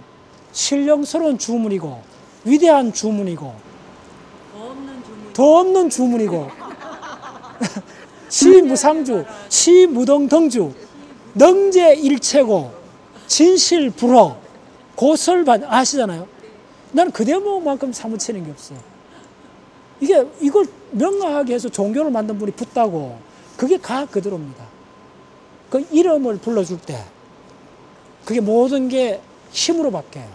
S1: 신령스러운 주문이고 위대한 주문이고 더 없는 주문이고 시무상주 시무등등주 능제일체고 진실불허 고설반 아시잖아요. 나는 그 대목만큼 사무치는 게 없어요. 이걸 명확하게 해서 종교를 만든 분이 붙다고 그게 가 그대로입니다. 그 이름을 불러줄 때 그게 모든 게 힘으로 바뀌어요.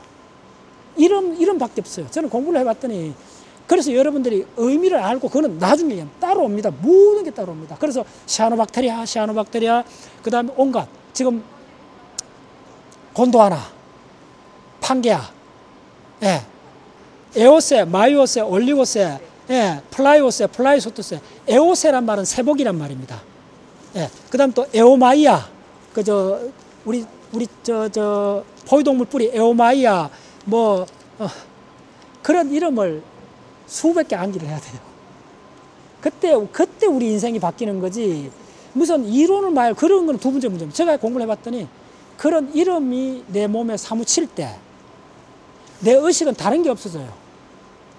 S1: 이름밖에 없어요. 저는 공부를 해봤더니 그래서 여러분들이 의미를 알고 그거는 나중에 따로 옵니다. 모든 게 따로 옵니다. 그래서 시아노박테리아 그 다음에 온갖 지금 곤도하나 판게아 에오세 마이오세 올리고세 플라이오세 플라이소토세 에오세란 말은 세복이란 말입니다. 그 다음 또 에오마이아 우리 포유동물 뿌리 에오마이아 그런 이름을 수백 개 암기를 해야 돼요. 그때 우리 인생이 바뀌는 거지. 무슨 이론을 말고 그런 건 두 번째 문제입니다. 제가 공부를 해봤더니 그런 이름이 내 몸에 사무칠 때 내 의식은 다른 게 없어져요.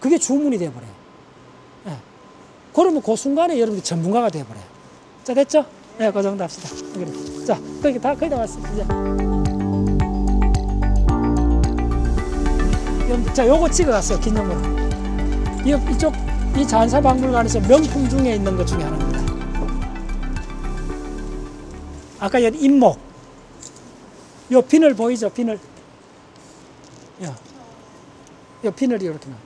S1: 그게 주문이 돼버려요. 그러면 그 순간에 여러분들이 전문가가 돼버려요. 자, 됐죠? 네, 그 정도 합시다. 자, 거의 다 왔습니다. 이제. 자, 요거 찍어갔어요, 기념으로. 이쪽, 이 자연사박물관에서 명품 중에 있는 것 중에 하나입니다. 아까 여기 잇목. 요 비늘 보이죠? 비늘. 요 비늘이 이렇게 나와요.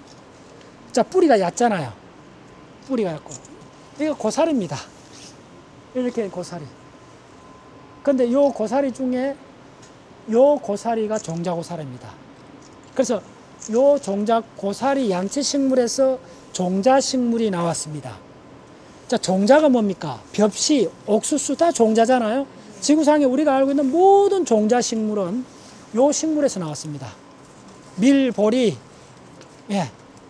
S1: 자, 뿌리가 얕잖아요. 뿌리가 얕고. 이거 고사리입니다. 이렇게 고사리. 근데 요 고사리 중에 요 고사리가 종자고사리입니다. 그래서 요 종자고사리 양체식물에서 종자식물이 나왔습니다. 자, 종자가 뭡니까? 벽시, 옥수수 다 종자잖아요. 지구상에 우리가 알고 있는 모든 종자식물은 요 식물에서 나왔습니다. 밀, 보리,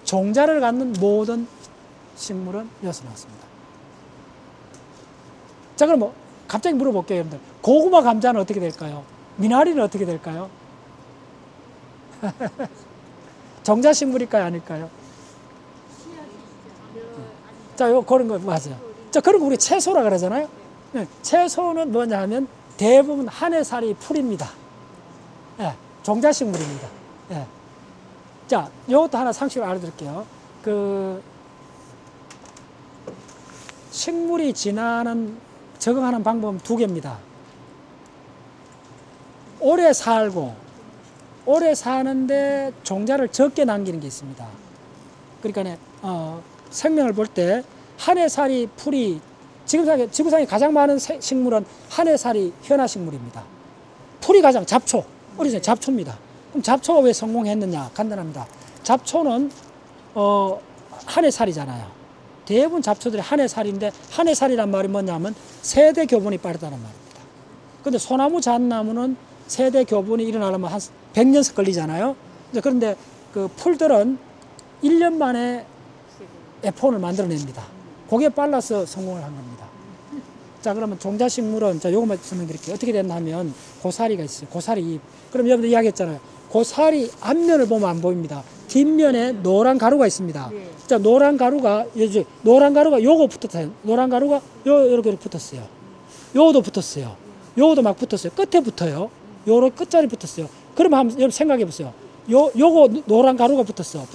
S1: 종자를 갖는 모든 식물은 여기서 나왔습니다. 자, 그럼 갑자기 물어볼게요, 여러분들. 고구마, 감자는 어떻게 될까요? 미나리는 어떻게 될까요? 종자식물일까요, 아닐까요? 자, 그런 거 맞아요. 자, 그런 거 우리 채소라 그러잖아요. 채소는 뭐냐 하면 대부분 한해살이 풀입니다. 종자식물입니다. 자, 이것도 하나 상식을 알려드릴게요. 식물이 지나는 적응하는 방법은 두 개입니다. 오래 살고 오래 사는데 종자를 적게 남기는 게 있습니다. 그러니까 생명을 볼 때 한해살이 풀이 지구상에 가장 많은 식물은 한해살이 현화식물입니다. 풀이 가장 잡초, 어리죠? 잡초입니다. 그럼 잡초가 왜 성공했느냐? 간단합니다. 잡초는 한해살이잖아요. 대부분 잡초들이 한해살인데 한해살이란 말이 뭐냐면 세대 교분이 빠르다는 말입니다. 근데 소나무 잣나무는 세대 교분이 일어나려면 한 100년씩 걸리잖아요. 그런데 그 풀들은 1년 만에 에폰을 만들어냅니다. 그게 빨라서 성공을 한 겁니다. 자, 그러면 종자식물은, 자, 요것만 설명드릴게요. 어떻게 됐나 하면 고사리가 있어요. 고사리 잎. 그럼 여러분들 이야기했잖아요. 고사리 앞면을 보면 안 보입니다. 뒷면에 노란 가루가 있습니다.
S2: 네.
S1: 자, 노란 가루가 요거 붙었어요. 노란 가루가 요렇게 붙었어요. 요거도 붙었어요. 요거도 막 붙었어요. 끝에 붙어요. 요런 끝자리 붙었어요. 그럼 한번 여러분 생각해 보세요. 요거 노란 가루가 붙었어.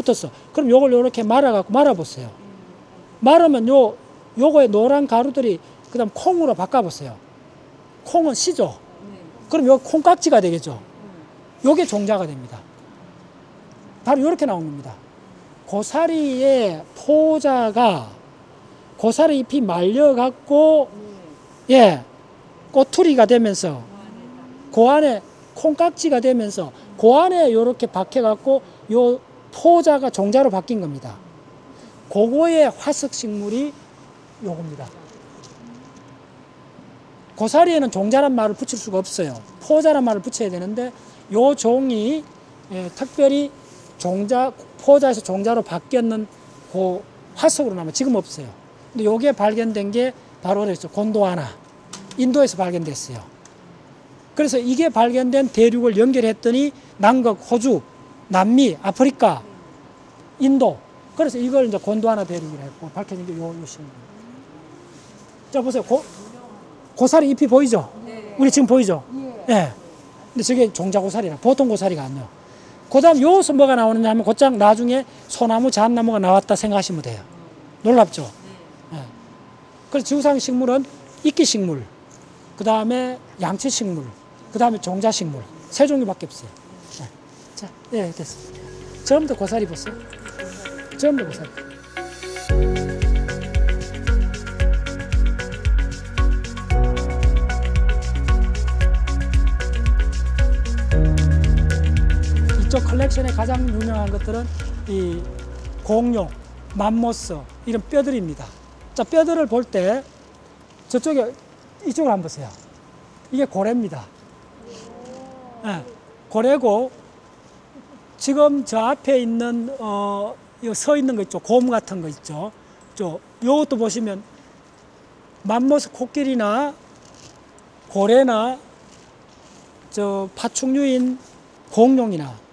S1: 그럼 요걸 요렇게 말아보세요. 말으면 요거의 노란 가루들이 그다음 콩으로 바꿔보세요. 콩은 씨죠. 그럼 요 콩깍지가 되겠죠. 요게 종자가 됩니다. 바로 요렇게 나온 겁니다. 고사리의 포자가 고사리 잎이 말려갖고 꼬투리가 되면서 그 안에 콩깍지가 되면서 그 안에 요렇게 박혀갖고 요 포자가 종자로 바뀐 겁니다. 그거의 화석식물이 요겁니다. 고사리에는 종자란 말을 붙일 수가 없어요. 포자란 말을 붙여야 되는데 요 종이 특별히 포자에서 종자로 바뀌었는 그 화석으로 나면 지금 없어요. 근데 요게 발견된 게 바로 그랬죠. 곤도와나. 인도에서 발견됐어요. 그래서 이게 발견된 대륙을 연결했더니 남극, 호주, 남미, 아프리카, 인도. 그래서 이걸 이제 곤도와나 대륙이라 했고 밝혀진 게 요 식물. 자, 보세요. 고사리 잎이 보이죠?
S2: 네.
S1: 우리 지금 보이죠?
S2: 예.
S1: 예. 근데 저게 종자 고사리라. 보통 고사리가 아니에요. 그 다음 여기서 뭐가 나오느냐 하면 곧장 나중에 소나무, 잣나무가 나왔다 생각하시면 돼요. 놀랍죠? 예. 그래서 지구상 식물은 이끼식물, 그 다음에 양치식물, 그 다음에 종자식물. 세 종류밖에 없어요. 예. 자, 예, 됐습니다. 처음부터 고사리 보세요. 처음부터 고사리. 이쪽 컬렉션의 가장 유명한 것들은 이 공룡, 맘모스 이런 뼈들입니다. 자, 뼈들을 볼 때 이쪽을 한번 보세요. 이게 고래입니다. 네, 고래고 지금 저 앞에 있는 서 있는 거 있죠. 곰 같은 거 있죠. 요것도 보시면 맘모스 코끼리나 고래나 파충류인 공룡이나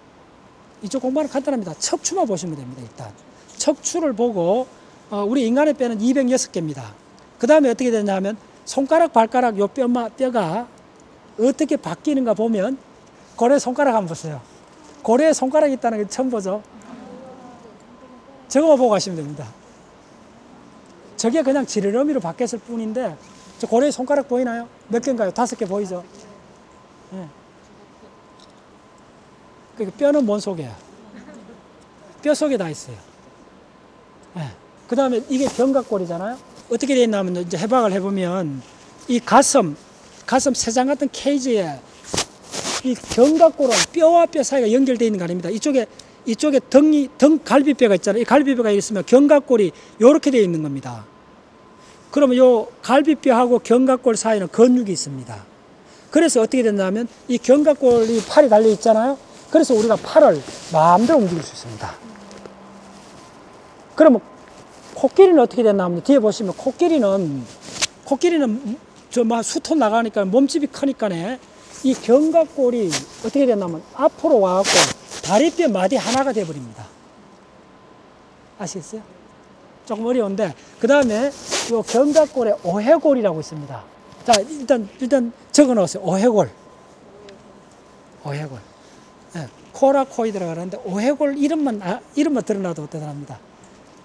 S1: 이쪽 공부는 간단합니다. 척추만 보시면 됩니다. 일단 척추를 보고 우리 인간의 뼈는 206개입니다. 그 다음에 어떻게 되냐면 손가락, 발가락 요 뼈가 어떻게 바뀌는가 보면 고래 손가락 한번 보세요. 고래에 손가락이 있다는 게 처음 보죠. 저거만 보고 가시면 됩니다. 저게 그냥 지느러미로 바뀌었을 뿐인데 저 고래의 손가락 보이나요? 몇 개인가요? 5개 보이죠? 네. 그러니까 뼈는 뭔 속이야? 뼈 속에 다 있어요. 네. 그 다음에 이게 견갑골이잖아요. 어떻게 되어 있냐면 이제 해박을 해보면 이 가슴 쇠장 같은 케이지에 이 견갑골은 뼈와 뼈 사이가 연결되어 있는 거 아닙니다. 이쪽에 등 갈비뼈가 있잖아요. 이 갈비뼈가 있으면 견갑골이 이렇게 되어 있는 겁니다. 그러면 요 갈비뼈하고 견갑골 사이는 근육이 있습니다. 그래서 어떻게 된다면 이 견갑골이 팔이 달려 있잖아요. 그래서 우리가 팔을 마음대로 움직일 수 있습니다. 그러면 코끼리는 어떻게 됐나 하면 뒤에 보시면 코끼리는 수톤 나가니까 몸집이 크니까네 이 견갑골이 어떻게 됐냐면 앞으로 와갖고 다리뼈 마디 하나가 돼버립니다. 아시겠어요? 조금 어려운데 그 다음에 이 견갑골에 오해골이라고 있습니다. 자, 일단 적어 놓으세요. 오해골. 네, 코라코이드라고 하는데 오해골 이름만 드러나도 대단합니다.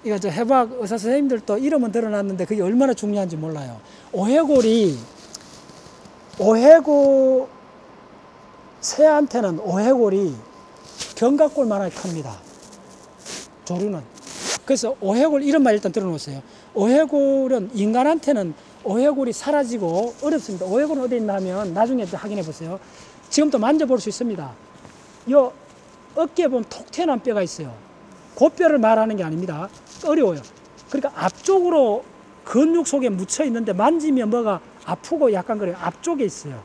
S1: 이거 저 해부학 의사 선생님들도 이름은 들어놨는데 그게 얼마나 중요한지 몰라요. 새한테는 오해골이 견갑골만하게 큽니다. 조류는. 그래서 오해골 이름만 일단 들어놓으세요. 오해골은 인간한테는 오해골이 사라지고 어렵습니다. 오해골은 어디 있나 하면 나중에 확인해 보세요. 지금도 만져볼 수 있습니다. 요 어깨에 보면 톡 튀어나온 뼈가 있어요. 그 뼈를 말하는 게 아닙니다. 어려워요. 그러니까 앞쪽으로 근육 속에 묻혀 있는데 만지면 뭐가 아프고 약간 그래요. 앞쪽에 있어요.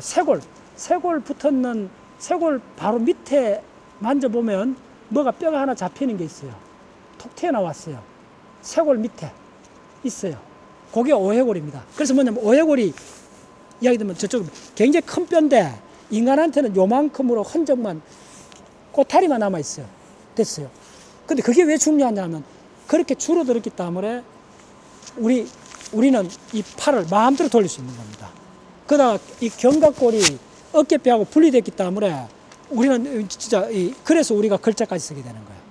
S1: 쇄골 붙었는 쇄골 바로 밑에 만져보면 뭐가 뼈가 하나 잡히는 게 있어요. 톡 튀어나왔어요. 쇄골 밑에 있어요. 그게 오해골입니다. 그래서 뭐냐면 오해골이 이야기 들으면 저쪽 굉장히 큰 뼈인데 인간한테는 요만큼으로 흔적만 꼬타리만 남아 있어요. 됐어요. 근데 그게 왜 중요하냐면 그렇게 줄어들었기 때문에 우리는 이 팔을 마음대로 돌릴 수 있는 겁니다. 그러나 이 견갑골이 어깨뼈하고 분리됐기 때문에 우리는 진짜 그래서 우리가 글자까지 쓰게 되는 거예요.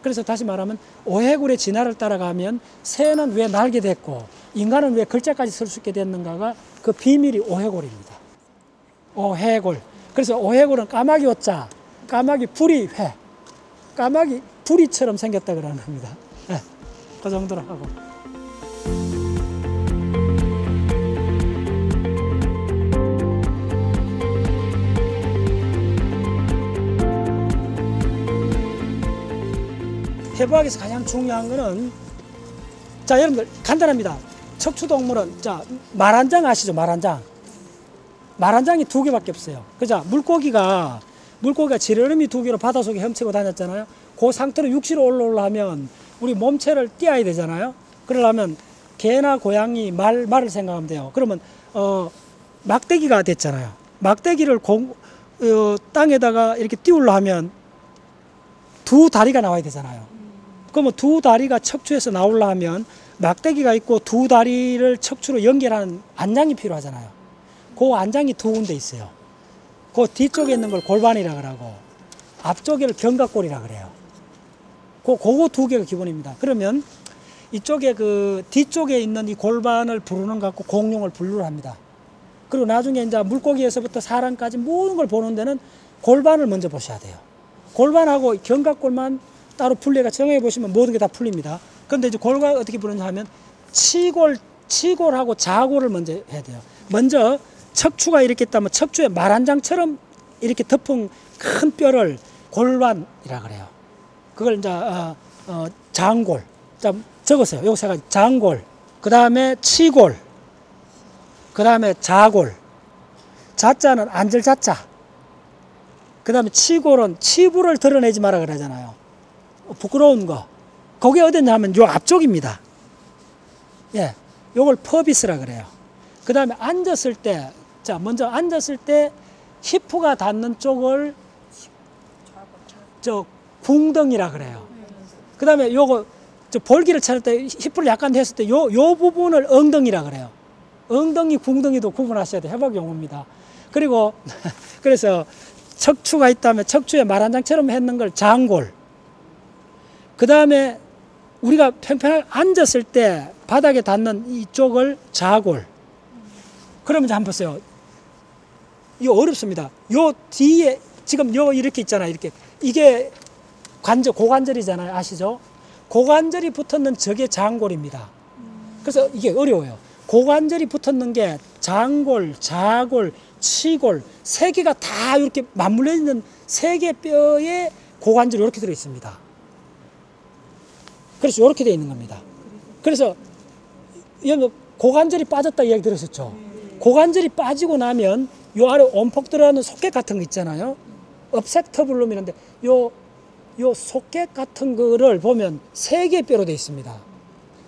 S1: 그래서 다시 말하면 오해골의 진화를 따라가면 새는 왜 날게 됐고 인간은 왜 글자까지 쓸 수 있게 됐는가가 그 비밀이 오해골입니다. 오해골. 그래서 오해골은 까마귀 오자, 까마귀 부리 회, 까마귀 부리처럼 생겼다 그러는 겁니다. 네, 그 정도로 하고. 해부학에서 가장 중요한 거는 자 여러분들 간단합니다. 척추동물은 자 말한장 아시죠? 말한장이 두 개밖에 없어요. 그죠? 물고기가 지느러미 두 개로 바닷속에 헤엄치고 다녔잖아요. 그 상태로 육지로 올라오려면 우리 몸체를 띄어야 되잖아요. 그러려면 개나 고양이, 말을 생각하면 돼요. 그러면 막대기가 됐잖아요. 막대기를 땅에다가 이렇게 띄우려 하면 두 다리가 나와야 되잖아요. 그러면 두 다리가 척추에서 나오려 하면 막대기가 있고 두 다리를 척추로 연결하는 안장이 필요하잖아요. 그 안장이 두 군데 있어요. 그 뒤쪽에 있는 걸 골반이라 그러고 앞쪽에를 견갑골이라 그래요. 그거 두 개가 기본입니다. 그러면 이쪽에 그 뒤쪽에 있는 이 골반을 부르는 것 갖고 공룡을 분류를 합니다. 그리고 나중에 이제 물고기에서부터 사람까지 모든 걸 보는 데는 골반을 먼저 보셔야 돼요. 골반하고 견갑골만 따로 분리가 정해 보시면 모든 게 다 풀립니다. 그런데 이제 골과 어떻게 부르냐 하면 치골하고 자골을 먼저 해야 돼요. 먼저 척추가 이렇게 있다면 척추에 말한장처럼 이렇게 덮은 큰 뼈를 골반이라 그래요. 그걸 이제 장골. 자 적으세요. 요거 세 가지. 장골. 그 다음에 치골. 그 다음에 자골. 자자는 앉을자자. 그 다음에 치골은 치부를 드러내지 마라 그러잖아요. 부끄러운 거. 그게 어디냐 하면 요 앞쪽입니다. 예. 요걸 퍼비스라 그래요. 그 다음에 앉았을 때, 자, 먼저 앉았을 때 히프가 닿는 쪽을 궁덩이라 그래요. 그 다음에 요거, 볼기를 차릴 때 히프를 약간 했을 때 요 부분을 엉덩이라 그래요. 엉덩이, 궁덩이도 구분하셔야 돼요. 해부학 용어입니다. 그리고, 그래서 척추가 있다면 척추에 말한장처럼 했는 걸 장골. 그 다음에 우리가 평평하게 앉았을 때 바닥에 닿는 이쪽을 자골. 그러면 한번 보세요. 이거 어렵습니다. 요 뒤에 지금 요 이렇게 있잖아요. 이렇게. 이게 고관절이잖아요. 아시죠? 고관절이 붙었는 저게 장골입니다. 그래서 이게 어려워요. 고관절이 붙었는 게 장골, 자골, 치골 세 개가 다 이렇게 맞물려 있는 세 개 뼈에 고관절이 이렇게 들어 있습니다. 그래서 이렇게 되어 있는 겁니다. 그래서 고관절이 빠졌다 이야기 들으셨죠? 고관절이 빠지고 나면 요 아래 온폭 들어가는 속객 같은 거 있잖아요. 업색터블룸이라는데 요 속객 같은 거를 보면 세 개 뼈로 되어 있습니다.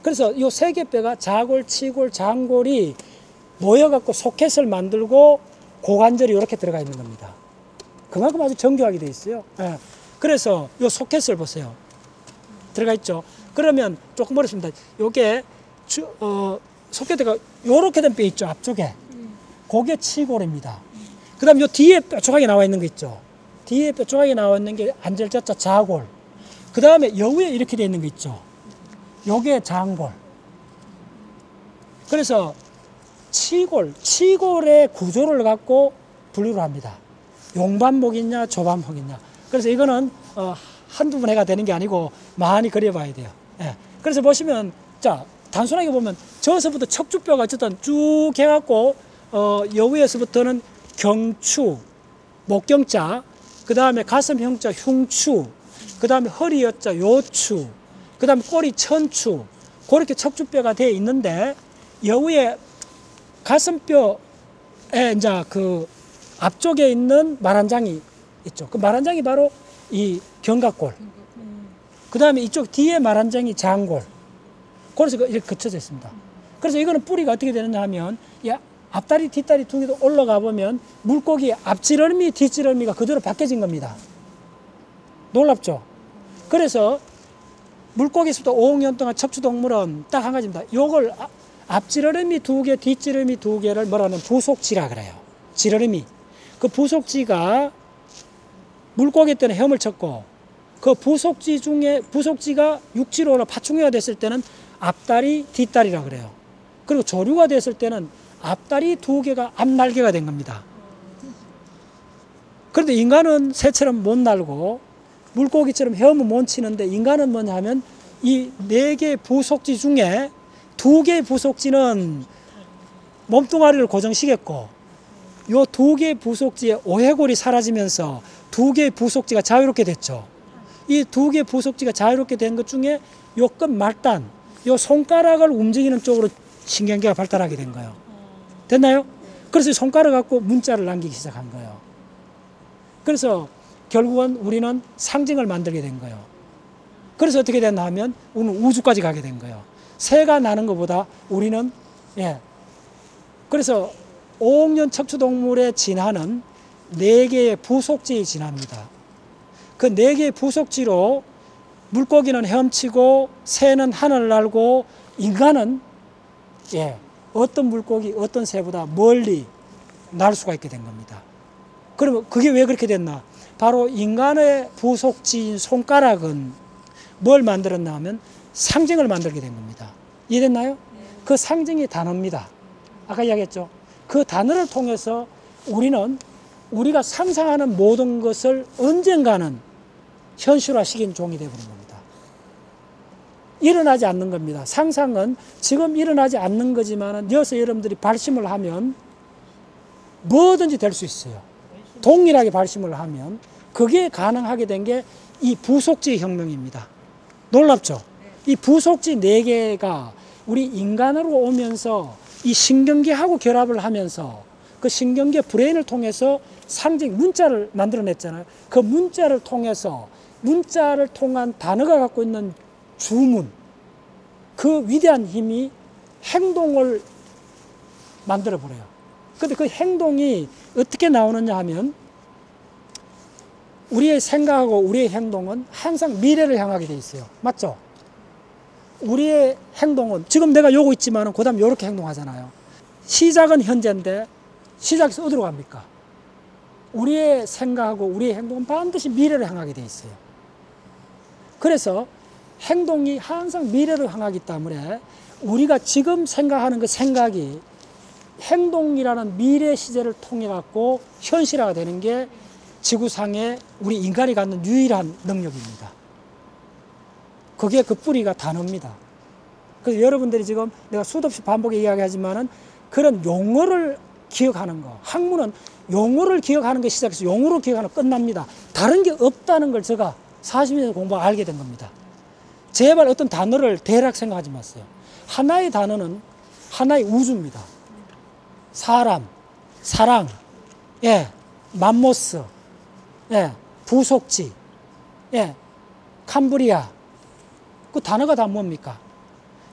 S1: 그래서 요 세 개 뼈가 자골, 치골, 장골이 모여갖고 소켓을 만들고 고관절이 이렇게 들어가 있는 겁니다. 그만큼 아주 정교하게 되어 있어요. 예. 그래서 요 소켓을 보세요. 들어가 있죠. 그러면 조금 어렵습니다. 요게 소켓가 요렇게 된 뼈 있죠. 앞쪽에. 그게 치골입니다. 그 다음 요 뒤에 뼈 조각이 나와 있는 거 있죠. 뒤에 뼈 조각이 나와 있는 게 앉을자자 자골. 그 다음에 여우에 이렇게 되어 있는 거 있죠. 요게 장골. 그래서 치골의 구조를 갖고 분류를 합니다. 용반목이냐 조반목이냐. 그래서 이거는 한두 번 해가 되는 게 아니고 많이 그려봐야 돼요. 예. 그래서 보시면 자 단순하게 보면 저서부터 척추뼈가 어쨌든 쭉 해갖고 여우에서부터는 경추, 목경자, 그 다음에 가슴형자 흉추, 그 다음에 허리여자 요추, 그 다음에 꼬리 천추, 그렇게 척추뼈가 되어 있는데 여우의 가슴뼈에 이제 그 앞쪽에 있는 말한장이 있죠. 그 말한장이 바로 이 견갑골. 그 다음에 이쪽 뒤에 말한장이 장골. 그래서 이렇게 거쳐져 있습니다. 그래서 이거는 뿌리가 어떻게 되느냐 하면 이 앞다리, 뒷다리 두 개도 올라가 보면 물고기 앞지렁이, 뒷지렁이가 그대로 바뀌어진 겁니다. 놀랍죠? 그래서 물고기에서부터 5억 년 동안 척추동물은 딱 한 가지입니다. 요걸 앞지렁이 두 개, 뒷지렁이 두 개를 뭐라는 부속지라 그래요. 지렁이. 그 부속지가 물고기 때는 헤엄을 쳤고 그 부속지 중에 부속지가 육지로 파충류가 됐을 때는 앞다리, 뒷다리라 그래요. 그리고 조류가 됐을 때는 앞다리 두 개가 앞날개가 된 겁니다. 그런데 인간은 새처럼 못 날고 물고기처럼 헤엄을 못 치는데 인간은 뭐냐 하면 이 네 개의 부속지 중에 두 개의 부속지는 몸뚱아리를 고정시켰고 요 두 개의 부속지의 오해골이 사라지면서 두 개의 부속지가 자유롭게 됐죠. 이 두 개의 부속지가 자유롭게 된 것 중에 요 끝 말단, 요 손가락을 움직이는 쪽으로 신경계가 발달하게 된 거예요. 됐나요? 그래서 손가락 갖고 문자를 남기기 시작한 거예요. 그래서 결국은 우리는 상징을 만들게 된 거예요. 그래서 어떻게 됐나 하면 우리는 우주까지 가게 된 거예요. 새가 나는 것보다 우리는 그래서 5억 년 척추동물의 진화는 4개의 부속지의 진화입니다. 그 4개의 부속지로 물고기는 헤엄치고 새는 하늘을 날고 인간은 어떤 물고기, 어떤 새보다 멀리 날 수가 있게 된 겁니다. 그러면 그게 왜 그렇게 됐나? 바로 인간의 부속지인 손가락은 뭘 만들었나 하면 상징을 만들게 된 겁니다. 이해됐나요? 그 상징이 단어입니다. 아까 이야기했죠. 그 단어를 통해서 우리는 우리가 상상하는 모든 것을 언젠가는 현실화시킨 종이 되어버린 겁니다. 일어나지 않는 겁니다. 상상은 지금 일어나지 않는 거지만 여기서 여러분들이 발심을 하면 뭐든지 될 수 있어요. 동일하게 발심을 하면 그게 가능하게 된 게 이 부속지 혁명입니다. 놀랍죠? 이 부속지 4개가 우리 인간으로 오면서 이 신경계하고 결합을 하면서 그 신경계 브레인을 통해서 상징 문자를 만들어냈잖아요. 그 문자를 통해서 문자를 통한 단어가 갖고 있는 주문, 그 위대한 힘이 행동을 만들어버려요. 근데 그 행동이 어떻게 나오느냐 하면 우리의 생각하고 우리의 행동은 항상 미래를 향하게 돼 있어요. 맞죠? 우리의 행동은 지금 내가 요거 있지만 그 다음 요렇게 행동하잖아요. 시작은 현재인데 시작에서 어디로 갑니까? 우리의 생각하고 우리의 행동은 반드시 미래를 향하게 돼 있어요. 그래서 행동이 항상 미래를 향하기 때문에 우리가 지금 생각하는 그 생각이 행동이라는 미래 시제를 통해 갖고 현실화가 되는 게 지구상에 우리 인간이 갖는 유일한 능력입니다. 그게 그 뿌리가 단어입니다. 그래서 여러분들이 지금 내가 수도 없이 반복해 이야기하지만은 그런 용어를 기억하는 거, 학문은 용어를 기억하는 게 시작해서 용어로 기억하는 끝납니다. 다른 게 없다는 걸 제가 40년 공부하고 알게 된 겁니다. 제발 어떤 단어를 대략 생각하지 마세요. 하나의 단어는 하나의 우주입니다. 사람, 사랑, 맘모스, 부속지, 캄브리아. 그 단어가 다 뭡니까?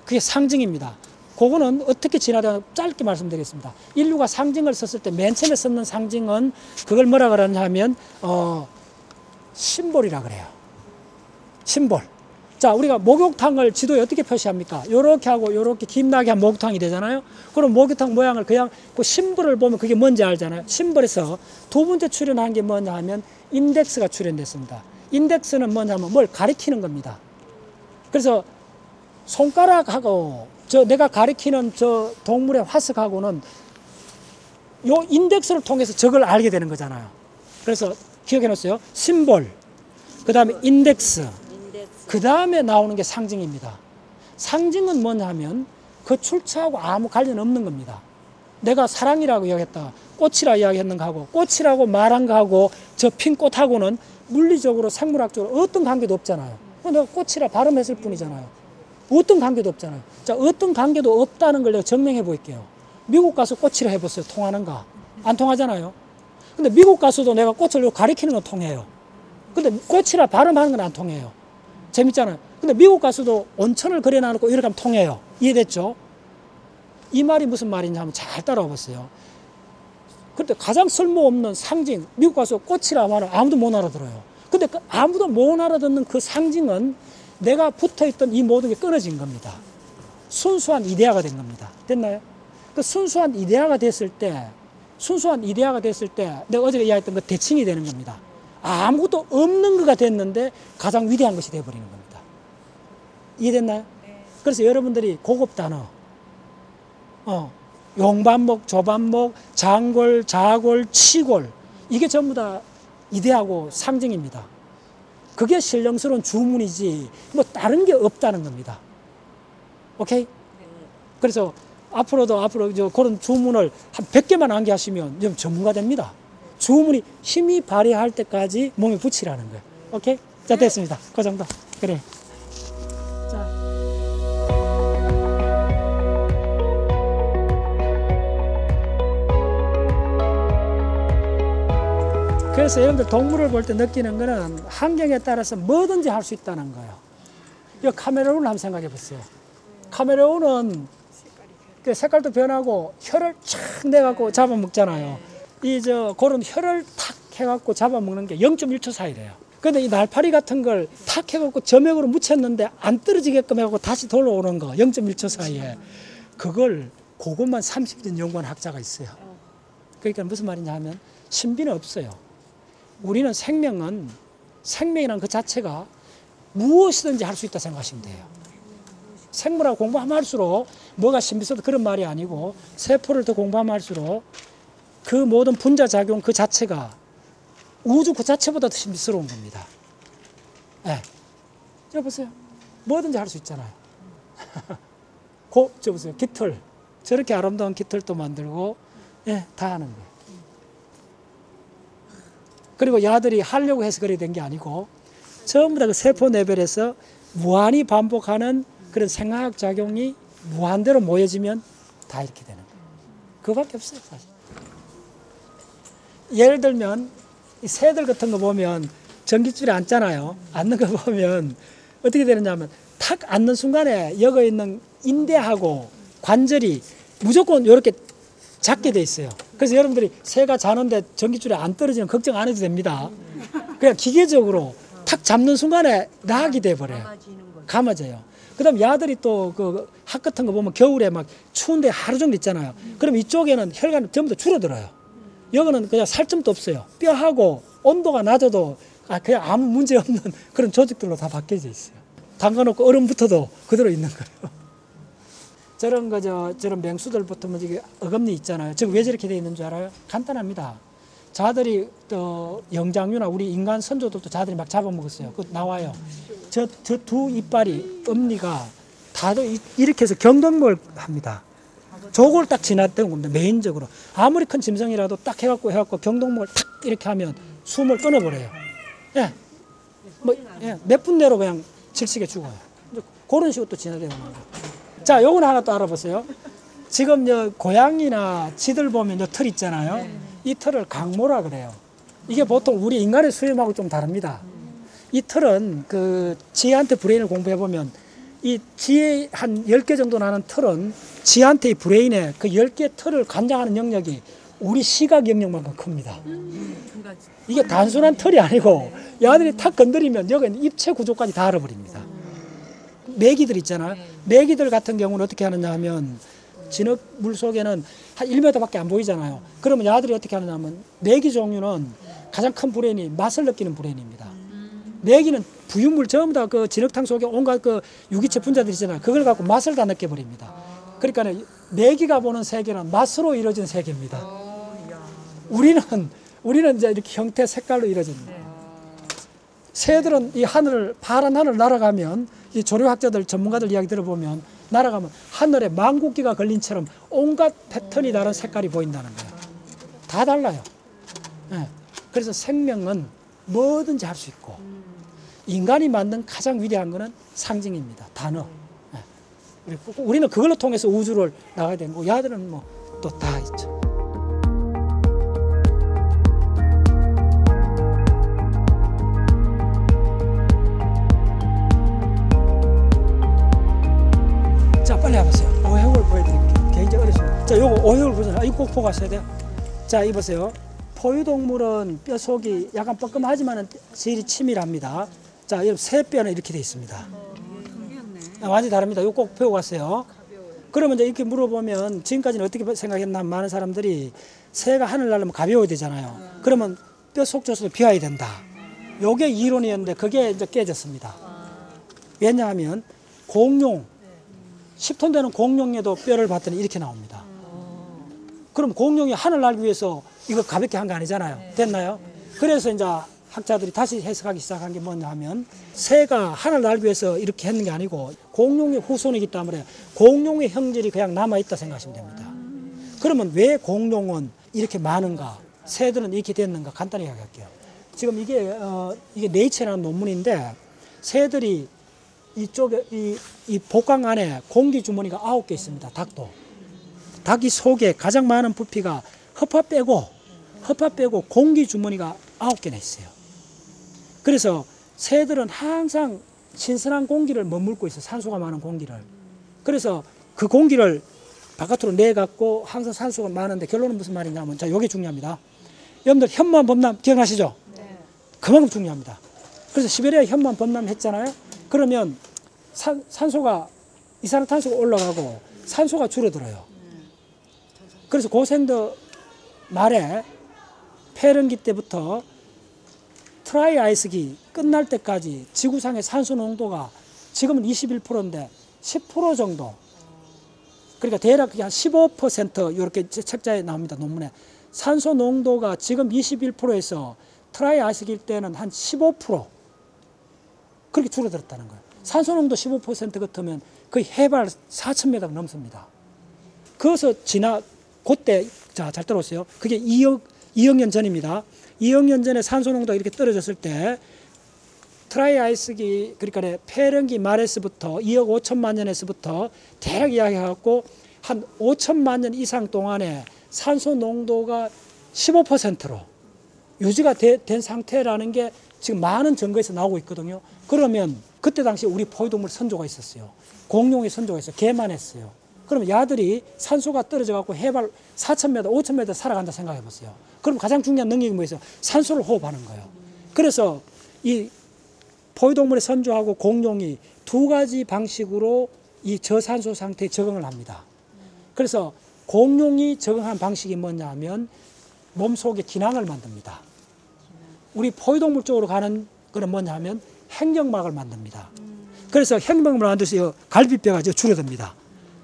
S1: 그게 상징입니다. 그거는 어떻게 진화되나 짧게 말씀드리겠습니다. 인류가 상징을 썼을 때 맨 처음에 썼는 상징은 그걸 뭐라 그러냐 하면 심볼이라 그래요. 심볼. 자, 우리가 목욕탕을 지도에 어떻게 표시합니까? 요렇게 하고 요렇게 김나게 한 목욕탕이 되잖아요. 그럼 목욕탕 모양을 그냥 그 심볼을 보면 그게 뭔지 알잖아요. 심볼에서 두 번째 출현한 게 뭐냐 하면 인덱스가 출현됐습니다. 인덱스는 뭐냐면 뭘 가리키는 겁니다. 그래서 손가락하고 내가 가리키는 저 동물의 화석하고는 요 인덱스를 통해서 저걸 알게 되는 거잖아요. 그래서 기억해 놓으세요. 심볼, 그 다음에 인덱스, 그 다음에 나오는 게 상징입니다. 상징은 뭐냐 하면 그 출처하고 아무 관련 없는 겁니다. 내가 사랑이라고 이야기했다, 꽃이라고 이야기했는 거하고, 꽃이라고 말한 거하고 저 핀 꽃하고는 물리적으로 생물학적으로 어떤 관계도 없잖아요. 내가 꽃이라 발음했을 뿐이잖아요. 어떤 관계도 없잖아요. 자, 어떤 관계도 없다는 걸 내가 증명해 볼게요. 미국 가서 꽃이라 해보세요. 통하는가? 안 통하잖아요. 근데 미국 가서도 내가 꽃을 가리키는 건 통해요. 근데 꽃이라 발음하는 건 안 통해요. 재밌잖아요. 근데 미국 가서도 온천을 그려놔놓고 이렇게 하면 통해요. 이해됐죠? 이 말이 무슨 말이냐 하면 잘 따라와 보세요. 근데 가장 쓸모없는 상징, 미국 가서 꽃이라 하면 아무도 못 알아들어요. 근데 그 아무도 못 알아듣는 그 상징은 내가 붙어있던 이 모든 게 끊어진 겁니다. 순수한 이데아가 된 겁니다. 됐나요? 그 순수한 이데아가 됐을 때, 내가 어제 이야기했던 그 대칭이 되는 겁니다. 아무것도 없는 거가 됐는데 가장 위대한 것이 되어버리는 겁니다. 이해됐나요? 네. 그래서 여러분들이 고급 단어, 용반목, 조반목, 장골, 자골, 치골, 이게 전부 다 이데아고 상징입니다. 그게 신령스러운 주문이지 뭐 다른 게 없다는 겁니다. 오케이? 네. 그래서 앞으로 그런 주문을 한 100개만 암기하시면 좀 전문가 됩니다. 주문이 힘이 발휘할 때까지 몸에 붙이라는 거예요. 오케이? 자, 됐습니다. 그 정도. 그래. 자. 그래서 여러분들 동물을 볼 때 느끼는 거는 환경에 따라서 뭐든지 할 수 있다는 거예요. 이 카멜레온을 한번 생각해 보세요. 카멜레온은 색깔도 변하고 혀를 촥 내갖고 잡아먹잖아요. 그런 혀를 탁 해갖고 잡아먹는 게 0.1초 사이래요. 근데 이 날파리 같은 걸 탁 해갖고 점액으로 묻혔는데 안 떨어지게끔 해갖고 다시 돌아오는 거 0.1초 사이에, 그것만 30년 연구한 학자가 있어요. 그러니까 무슨 말이냐 하면 신비는 없어요. 우리는 생명이란 그 자체가 무엇이든지 할 수 있다 생각하시면 돼요. 생물하고 공부하면 할수록 뭐가 신비스러워도 그런 말이 아니고, 세포를 더 공부하면 할수록 그 모든 분자작용 그 자체가 우주 그 자체보다 더 신비스러운 겁니다. 네. 저 보세요. 뭐든지 할 수 있잖아요. 저 보세요. 깃털. 저렇게 아름다운 깃털도 만들고, 다 하는 거예요. 그리고 야들이 하려고 해서 그래 된 게 아니고, 전부 다 그 세포 레벨에서 무한히 반복하는 그런 생화학 작용이 무한대로 모여지면 다 이렇게 되는 거예요. 그거밖에 없어요, 사실. 예를 들면 이 새들 같은 거 보면 전깃줄에 앉잖아요. 앉는 거 보면 어떻게 되느냐 하면 탁 앉는 순간에 여기 있는 인대하고 관절이 무조건 이렇게 작게 돼 있어요. 그래서 여러분들이 새가 자는데 전깃줄에 안 떨어지면 걱정 안 해도 됩니다. 그냥 기계적으로 탁 잡는 순간에 낙이 돼버려요. 감아져요. 그 다음 야들이 또 그 학 같은 거 보면 겨울에 막 추운데 하루 종일 있잖아요. 그럼 이쪽에는 혈관이 전부 다 줄어들어요. 여기는 그냥 살점도 없어요. 뼈하고 온도가 낮아도 그냥 아무 문제 없는 그런 조직들로 다 바뀌어져 있어요. 담가놓고 얼음부터도 그대로 있는 거예요. 저런 맹수들부터 뭐 이게 어금니 있잖아요. 저거 왜 저렇게 돼 있는 줄 알아요? 간단합니다. 자들이 또 영장류나 우리 인간 선조들도 자들이 막 잡아먹었어요. 그거 나와요. 저 두 이빨이 엄니가 다들 이렇게 해서 경동목을 합니다. 저걸 딱 지났던 겁니다. 메인적으로. 아무리 큰 짐승이라도 딱 해갖고 경동목을 탁 이렇게 하면 숨을 끊어버려요. 몇 분 내로 그냥 질식에 죽어요. 그런 식으로 또 진화되는 거예요. 자, 요건 하나 또 알아보세요. 지금 고양이나 쥐들 보면 요 털 있잖아요. 이 털을 강모라 그래요. 이게 보통 우리 인간의 수염하고 좀 다릅니다. 이 털은 그 쥐한테 브레인을 공부해보면 이 쥐의 한 10개 정도 나는 털은 쥐한테 이 브레인에 그 10개 털을 관장하는 영역이 우리 시각 영역만큼 큽니다. 이게 단순한 털이 아니고 야들이 탁 건드리면 여기 입체 구조까지 다 알아버립니다. 메기들 있잖아요. 메기들 같은 경우는 어떻게 하느냐 하면 진흙 물 속에는 한 1m밖에 안 보이잖아요. 그러면 야들이 어떻게 하느냐 하면 메기 종류는 가장 큰 브레인이 맛을 느끼는 브레인입니다. 내기는 부유물 전부 다 그 진흙탕 속에 온갖 그 유기체 분자들이 있잖아요. 그걸 갖고 맛을 다 느껴버립니다. 그러니까 내기가 보는 세계는 맛으로 이루어진 세계입니다. 우리는 이제 이렇게 형태, 색깔로 이루어집니다. 새들은 이 하늘을, 파란 하늘 날아가면, 이 조류학자들, 전문가들 이야기 들어보면, 날아가면 하늘에 망국기가 걸린처럼 온갖 패턴이 다른 색깔이 보인다는 거예요. 다 달라요. 네. 그래서 생명은 뭐든지 할 수 있고, 인간이 만든 가장 위대한 거는 상징입니다. 단어. 네. 우리는 그걸로 통해서 우주를 나가야 되는 거고, 야들은 뭐 또 다 있죠. 자, 빨리 해보세요. 오해골 보여드릴게요. 굉장히 어렵습니다. 자, 요거 오해골 보세요. 이거 꼭 보고 가셔야 돼요. 자, 이보세요. 포유동물은 뼈속이 약간 뻐끔하지만 질이 치밀합니다. 자, 여러분, 새 뼈는 이렇게 돼 있습니다. 완전히 다릅니다. 이거 꼭 배우고 가세요. 그러면 이제 이렇게 물어보면 지금까지는 어떻게 생각했나 많은 사람들이 새가 하늘 날려면 가벼워야 되잖아요. 그러면 뼈속 조수도 비워야 된다. 요게 이론이었는데 그게 이제 깨졌습니다. 왜냐하면 공룡, 10톤 되는 공룡에도 뼈를 봤더니 이렇게 나옵니다. 그럼 공룡이 하늘 날기 위해서 이거 가볍게 한 거 아니잖아요. 됐나요? 그래서 이제 학자들이 다시 해석하기 시작한 게 뭐냐 하면 새가 하늘 날기 위해서 이렇게 했는 게 아니고 공룡의 후손이기 때문에 공룡의 형질이 그냥 남아있다 생각하시면 됩니다. 그러면 왜 공룡은 이렇게 많은가? 새들은 이렇게 됐는가? 간단히 이야기할게요. 지금 이게 네이처라는 논문인데 새들이 이쪽에 이 복강 안에 공기 주머니가 9개 있습니다. 닭도. 닭이 속에 가장 많은 부피가 허파 빼고 공기 주머니가 9개나 있어요. 그래서 새들은 항상 신선한 공기를 머물고 있어요. 산소가 많은 공기를. 그래서 그 공기를 바깥으로 내갖고 항상 산소가 많은데 결론은 무슨 말이냐면, 자, 요게 중요합니다. 여러분들 현무암 범람 기억나시죠? 네. 그만큼 중요합니다. 그래서 시베리아 현무암 범람 했잖아요. 그러면 산소가 이산화탄소가 올라가고 산소가 줄어들어요. 그래서 고생더 말에 폐렴기 때부터 트라이 아이스기 끝날 때까지 지구상의 산소 농도가 지금은 21%인데 10% 정도, 그러니까 대략 한 15% 이렇게 책자에 나옵니다. 논문에. 산소 농도가 지금 21%에서 트라이 아이스기일 때는 한 15% 그렇게 줄어들었다는 거예요. 산소 농도 15% 같으면 거의 해발 4,000m 넘습니다. 그것을 그때, 자, 잘 들어보세요. 그게 2억 년 전입니다. 2억 년 전에 산소 농도가 이렇게 떨어졌을 때 트라이 아이스기, 그러니까 폐렴기 말에서부터 2억 5천만 년에서부터 대략 이야기해갖고 한 5천만 년 이상 동안에 산소 농도가 15%로 유지가 된 상태라는 게 지금 많은 증거에서 나오고 있거든요. 그러면 그때 당시 우리 포유동물 선조가 있었어요. 공룡의 선조가 있어요. 개만 했어요. 그럼 야들이 산소가 떨어져갖고 해발 4,000m, 5,000m 살아간다 생각해 보세요. 그럼 가장 중요한 능력이 뭐였어요? 산소를 호흡하는 거예요. 그래서 이 포유동물의 선조하고 공룡이 두 가지 방식으로 이 저산소 상태에 적응을 합니다. 그래서 공룡이 적응한 방식이 뭐냐 하면 몸속에 기낭을 만듭니다. 우리 포유동물 쪽으로 가는 거는 뭐냐 하면 행경막을 만듭니다. 그래서 행경막을 만들어서 갈비뼈가 줄어듭니다.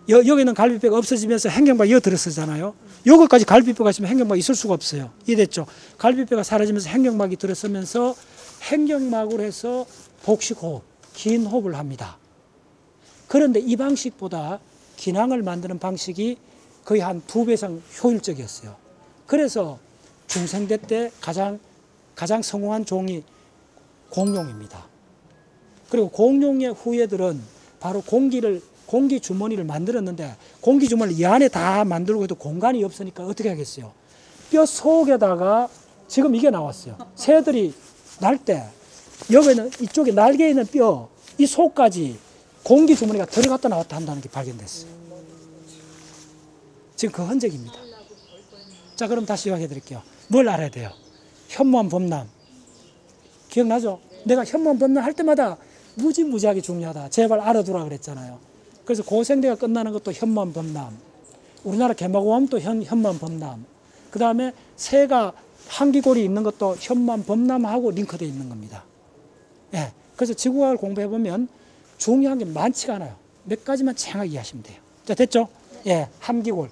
S1: 여기는 갈비뼈가 없어지면서 행경막이 들어서잖아요. 여기까지 갈비뼈가 있으면 행경막이 있을 수가 없어요. 이해됐죠? 갈비뼈가 사라지면서 행경막이 들어서면서 행경막으로 해서 복식호흡, 긴 호흡을 합니다. 그런데 이 방식보다 기낭을 만드는 방식이 거의 한 2배 이상 효율적이었어요. 그래서 중생대 때 가장 성공한 종이 공룡입니다. 그리고 공룡의 후예들은 바로 공기 주머니를 만들었는데 공기 주머니를 이 안에 다 만들고 해도 공간이 없으니까 어떻게 하겠어요? 뼈 속에다가 지금 이게 나왔어요. 새들이 날 때 여기는 이쪽에 날개에 있는 뼈, 이 속까지 공기 주머니가 들어갔다 나왔다 한다는 게 발견됐어요. 지금 그 흔적입니다. 자, 그럼 다시 이야기해 드릴게요. 뭘 알아야 돼요? 현무암 범람. 기억나죠? 내가 현무암 범람 할 때마다 무지무지하게 중요하다. 제발 알아두라 그랬잖아요. 그래서 고생대가 끝나는 것도 현무암 범람. 우리나라 개마고암도 현무암 범람. 그 다음에 새가 한기골이 있는 것도 현무암 범람하고 링크되어 있는 겁니다. 예. 그래서 지구과학을 공부해보면 중요한 게 많지가 않아요. 몇 가지만 정확하게 이해하시면 돼요. 자, 됐죠? 예, 함기골.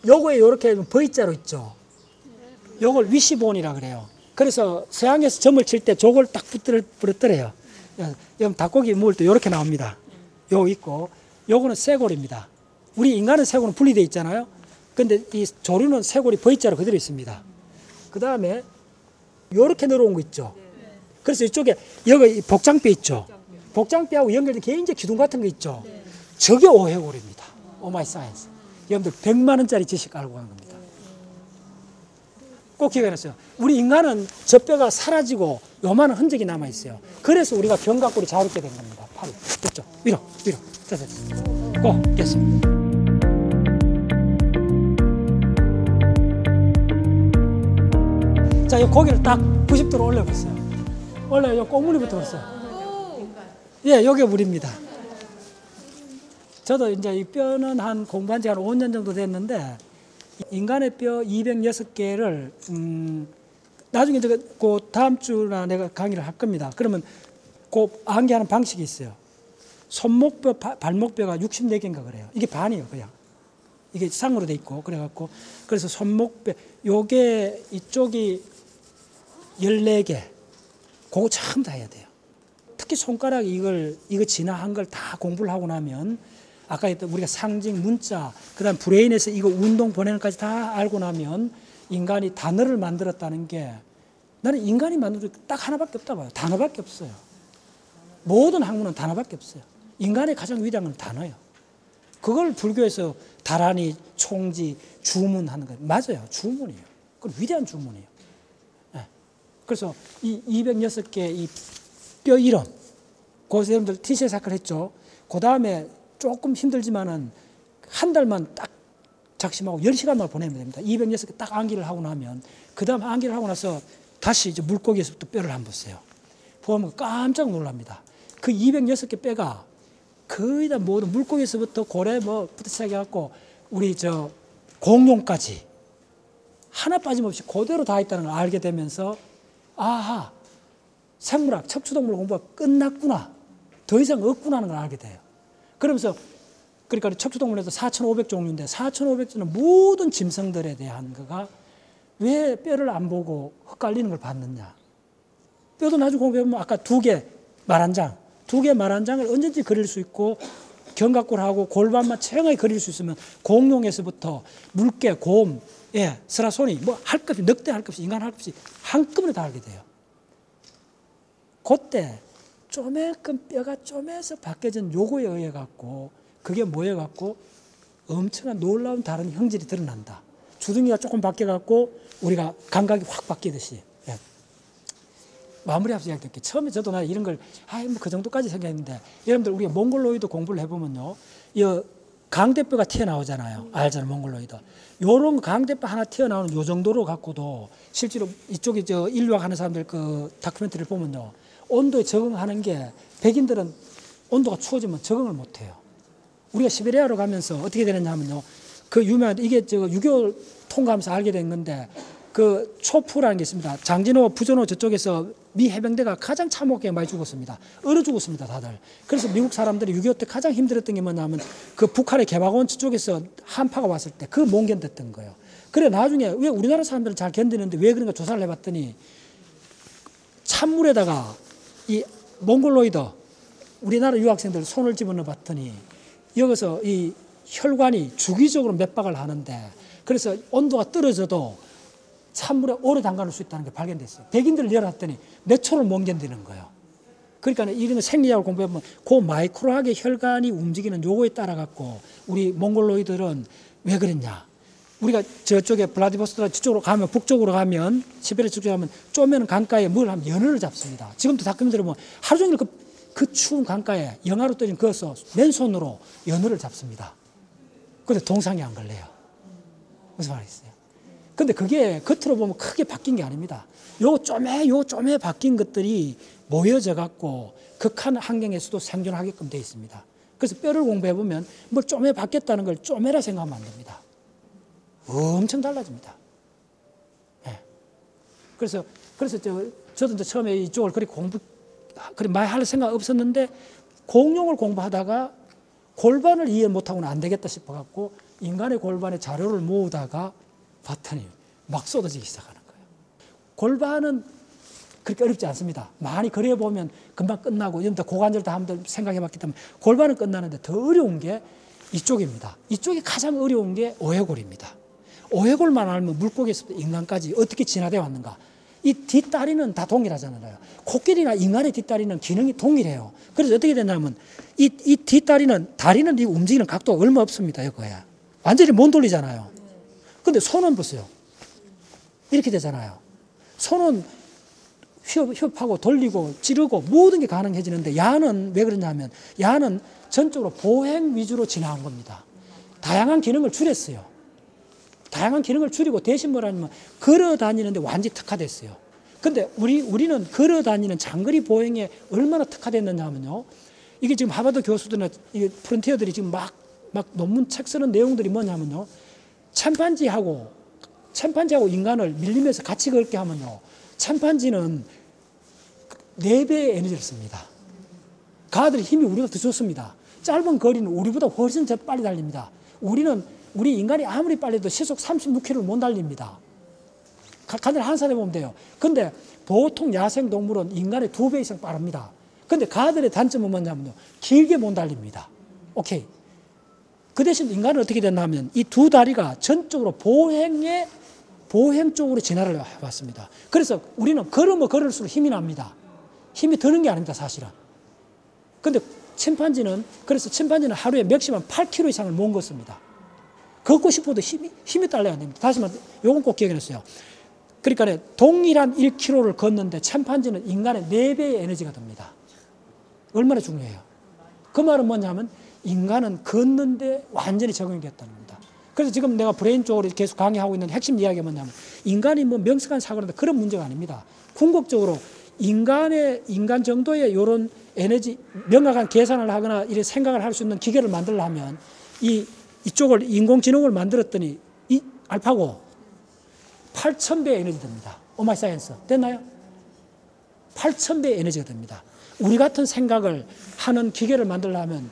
S1: 요거에 이렇게 V자로 있죠. 요걸 위시본이라 그래요. 그래서 서양에서 점을 칠 때 저걸 딱 부러뜨려요. 여러분 닭고기 먹을 때 이렇게 나옵니다. 요거 있고, 요거는 쇄골입니다. 우리 인간은 쇄골은 분리되어 있잖아요. 근데 이 조류는 쇄골이 V자로 그대로 있습니다. 그 다음에 요렇게 늘어온 거 있죠. 그래서 이쪽에 여기 복장뼈 있죠. 복장뼈하고 연결된 개인적 기둥 같은 거 있죠. 저게 오해골입니다. 오마이 사이언스. 여러분들 100만 원짜리 지식 알고 간 겁니다. 꼭 기억해놨어요. 우리 인간은 저 뼈가 사라지고 요만한 흔적이 남아있어요. 그래서 우리가 견갑골이 자유롭게 된 겁니다. 팔. 됐죠? 위로. 됐어. 고, 됐습니다. 자, 이 고기를 딱 90도로 올려봤어요. 원래 요 꽁무니부터 봤어요. 예, 요게 물입니다. 저도 이제 이 뼈는 한 공부한 지 한 5년 정도 됐는데, 인간의 뼈 206개를, 나중에 이제 그 다음 주나 내가 강의를 할 겁니다. 그러면 그 암기하는 방식이 있어요. 손목뼈, 발목뼈가 64개인가 그래요. 이게 반이에요, 그냥. 이게 쌍으로 돼 있고, 그래갖고. 그래서 손목뼈, 요게 이쪽이 14개. 그거 처음 다 해야 돼요. 특히 손가락 이거 진화한 걸 다 공부를 하고 나면 아까 했던 우리가 상징, 문자, 그 다음 브레인에서 이거 운동 보내는 까지 다 알고 나면 인간이 단어를 만들었다는 게 나는 인간이 만든 게 딱 하나밖에 없다 봐요. 단어밖에 없어요. 모든 학문은 단어밖에 없어요. 인간의 가장 위대한 건 단어예요. 그걸 불교에서 다라니, 총지, 주문하는 거예요. 맞아요. 주문이에요. 그건 위대한 주문이에요. 네. 그래서 이 206개 이 뼈 이름, 거기서 여러분들 티셔츠 사건을 했죠. 그 다음에 조금 힘들지만은 한 달만 딱 작심하고 10시간만 보내면 됩니다. 206개 딱 암기를 하고 나면, 그 다음 암기를 하고 나서 다시 이제 물고기에서부터 뼈를 한번 보세요. 보면 깜짝 놀랍니다. 그 206개 뼈가 거의 다 모든 물고기에서부터 고래 뭐부터 시작해갖고 우리 저 공룡까지 하나 빠짐없이 그대로 다 있다는 걸 알게 되면서, 아하, 생물학, 척추동물 공부가 끝났구나. 더 이상 없구나 하는 걸 알게 돼요. 그러면서, 그러니까 척추동물에도 4,500종류인데 4,500종류는 모든 짐승들에 대한 거가 왜 뼈를 안 보고 헷갈리는 걸 봤느냐. 뼈도 나중에 공부해보면 아까 2개 말 한 장, 2개 말 한 장을 언제든지 그릴 수 있고, 견갑골하고 골반만 채영하게 그릴 수 있으면 공룡에서부터 물개, 곰, 예, 스라소니, 뭐 할 것 없이, 늑대 할 것 없이, 인간 할 것 없이 한꺼번에 다 알게 돼요. 그때 쪼매끔 뼈가 쪼매서 바뀌어진 요거에 의해 갖고, 그게 뭐에 갖고 엄청난 놀라운 다른 형질이 드러난다. 주둥이가 조금 바뀌어 갖고 우리가 감각이 확 바뀌듯이. 예. 마무리하면서 이야기할게요. 처음에 저도 나 이런 걸 뭐 그 정도까지 생각했는데, 여러분들 우리가 몽골로이드 공부를 해보면요, 이 강대뼈가 튀어나오잖아요. 알잖아요, 몽골로이드. 요런 강대뼈 하나 튀어나오는 요 정도로 갖고도 실제로 이쪽에 저 인류학 하는 사람들 그 다큐멘터리를 보면요, 온도에 적응하는 게 백인들은 온도가 추워지면 적응을 못해요. 우리가 시베리아로 가면서 어떻게 되느냐 하면요, 그 유명한, 이게 저 6.25 통과하면서 알게 된 건데, 그 초프라는 게 있습니다. 장진호, 부전호 저쪽에서 미 해병대가 가장 참혹하게 많이 죽었습니다. 얼어 죽었습니다, 다들. 그래서 미국 사람들이 6.25 때 가장 힘들었던 게 뭐냐면 그 북한의 개박원 저쪽에서 한파가 왔을 때 그 못 견뎠던 거예요. 그래 나중에 왜 우리나라 사람들은 잘 견디는데 왜 그런가 조사를 해봤더니, 찬물에다가 이 몽골로이드 우리나라 유학생들 손을 집어넣어 봤더니 여기서 이 혈관이 주기적으로 몇 박을 하는데, 그래서 온도가 떨어져도 찬물에 오래 담가놓을 수 있다는 게 발견됐어요. 백인들을 열었더니 몇 초를 못 견디는 거예요. 그러니까 이런 생리학을 공부해보면 그 마이크로하게 혈관이 움직이는 요거에 따라 갖고 우리 몽골로이들은 왜 그랬냐. 우리가 저쪽에 블라디보스토크 저쪽으로 가면, 북쪽으로 가면, 시베리아 쪽으로 가면 쪼면 강가에 뭘 하면 연어를 잡습니다. 지금도 다큐멘터리 보면 하루 종일 그 추운 강가에 영하로 떨어진 그어서 맨손으로 연어를 잡습니다. 근데 동상이 안 걸려요. 무슨 말이겠어요? 근데 그게 겉으로 보면 크게 바뀐 게 아닙니다. 요 쪼매 바뀐 것들이 모여져 갖고 극한 환경에서도 생존하게끔 되어 있습니다. 그래서 뼈를 공부해 보면 뭘 쪼매 바뀌었다는 걸 쪼매라 생각하면 안 됩니다. 엄청 달라집니다. 네. 그래서 저도 이제 처음에 이쪽을 그렇게 그래 많이 할 생각 없었는데 공룡을 공부하다가 골반을 이해 못하고는 안 되겠다 싶어갖고 인간의 골반에 자료를 모으다가 봤더니 막 쏟아지기 시작하는 거예요. 골반은 그렇게 어렵지 않습니다. 많이 그려보면 금방 끝나고 여러분들 고관절 다 한번 생각해봤기 때문에 골반은 끝나는데 더 어려운 게 이쪽입니다. 이쪽이 가장 어려운 게 오해골입니다. 오해골만 알면 물고기에서부터 인간까지 어떻게 진화되어 왔는가. 이 뒷다리는 다 동일하잖아요. 코끼리나 인간의 뒷다리는 기능이 동일해요. 그래서 어떻게 되냐면 이 뒷다리는 다리는 이 움직이는 각도가 얼마 없습니다. 이거야. 완전히 못 돌리잖아요. 근데 손은 보세요. 이렇게 되잖아요. 손은 협하고 돌리고 찌르고 모든 게 가능해지는데 야는 왜 그러냐면 야는 전적으로 보행 위주로 진화한 겁니다. 다양한 기능을 줄였어요. 다양한 기능을 줄이고 대신 뭐라냐면 걸어 다니는데 완전히 특화됐어요. 근데 우리는 걸어 다니는 장거리 보행에 얼마나 특화됐느냐 하면요. 이게 지금 하버드 교수들이나 프론티어들이 지금 막 논문 책 쓰는 내용들이 뭐냐면요. 침판지하고 인간을 밀리면서 같이 걷게 하면요. 침판지는 4배의 에너지를 씁니다. 가들의 힘이 우리가 더 좋습니다. 짧은 거리는 우리보다 훨씬 더 빨리 달립니다. 우리 인간이 아무리 빨리도 시속 36km를 못 달립니다. 가들 한산해 보면 돼요. 근데 보통 야생동물은 인간의 2배 이상 빠릅니다. 근데 가들의 단점은 뭐냐면요. 길게 못 달립니다. 오케이. 그 대신 인간은 어떻게 됐나 하면 이 두 다리가 전적으로 보행 쪽으로 진화를 해왔습니다. 그래서 우리는 걸으면 걸을수록 힘이 납니다. 힘이 드는 게 아닙니다, 사실은. 근데 침판지는 하루에 맥시멈 8km 이상을 못 걷습니다. 걷고 싶어도 힘이 딸려야 됩니다. 다시 말해, 요건 꼭 기억해놨어요. 그러니까 동일한 1km를 걷는데 침판지는 인간의 4배의 에너지가 듭니다. 얼마나 중요해요. 그 말은 뭐냐면 인간은 걷는데 완전히 적응이 됐다는 겁니다. 그래서 지금 내가 브레인 쪽으로 계속 강의하고 있는 핵심 이야기가 뭐냐면 인간이 뭐 명석한 사고라든가 그런 문제가 아닙니다. 궁극적으로 인간 정도의 이런 에너지, 명확한 계산을 하거나 이런 생각을 할 수 있는 기계를 만들려면 이쪽을 인공지능을 만들었더니 이 알파고 8,000배의 에너지 됩니다. 오마이 사이언스. 됐나요? 8,000배의 에너지가 됩니다. 우리 같은 생각을 하는 기계를 만들려면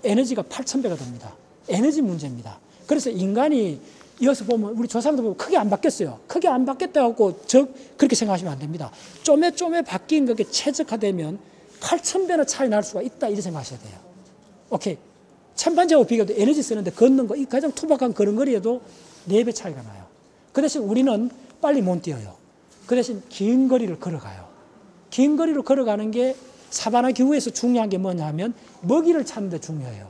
S1: 에너지가 8,000배가 됩니다. 에너지 문제입니다. 그래서 인간이 이어서 보면 우리 조상들 보면 크게 안 바뀌었어요. 크게 안 바뀌었다고 그렇게 생각하시면 안 됩니다. 쪼매 바뀐 그게 최적화되면 8,000배나 차이 날 수가 있다 이렇게 생각하셔야 돼요. 오케이. 침판지하고 비교해도 에너지 쓰는데 걷는 거, 이 가장 투박한 걸음걸이에도 4배 차이가 나요. 그 대신 우리는 빨리 못 뛰어요. 그 대신 긴 거리를 걸어가요. 긴 거리를 걸어가는 게 사바나 기후에서 중요한 게 뭐냐 하면 먹이를 찾는 데 중요해요.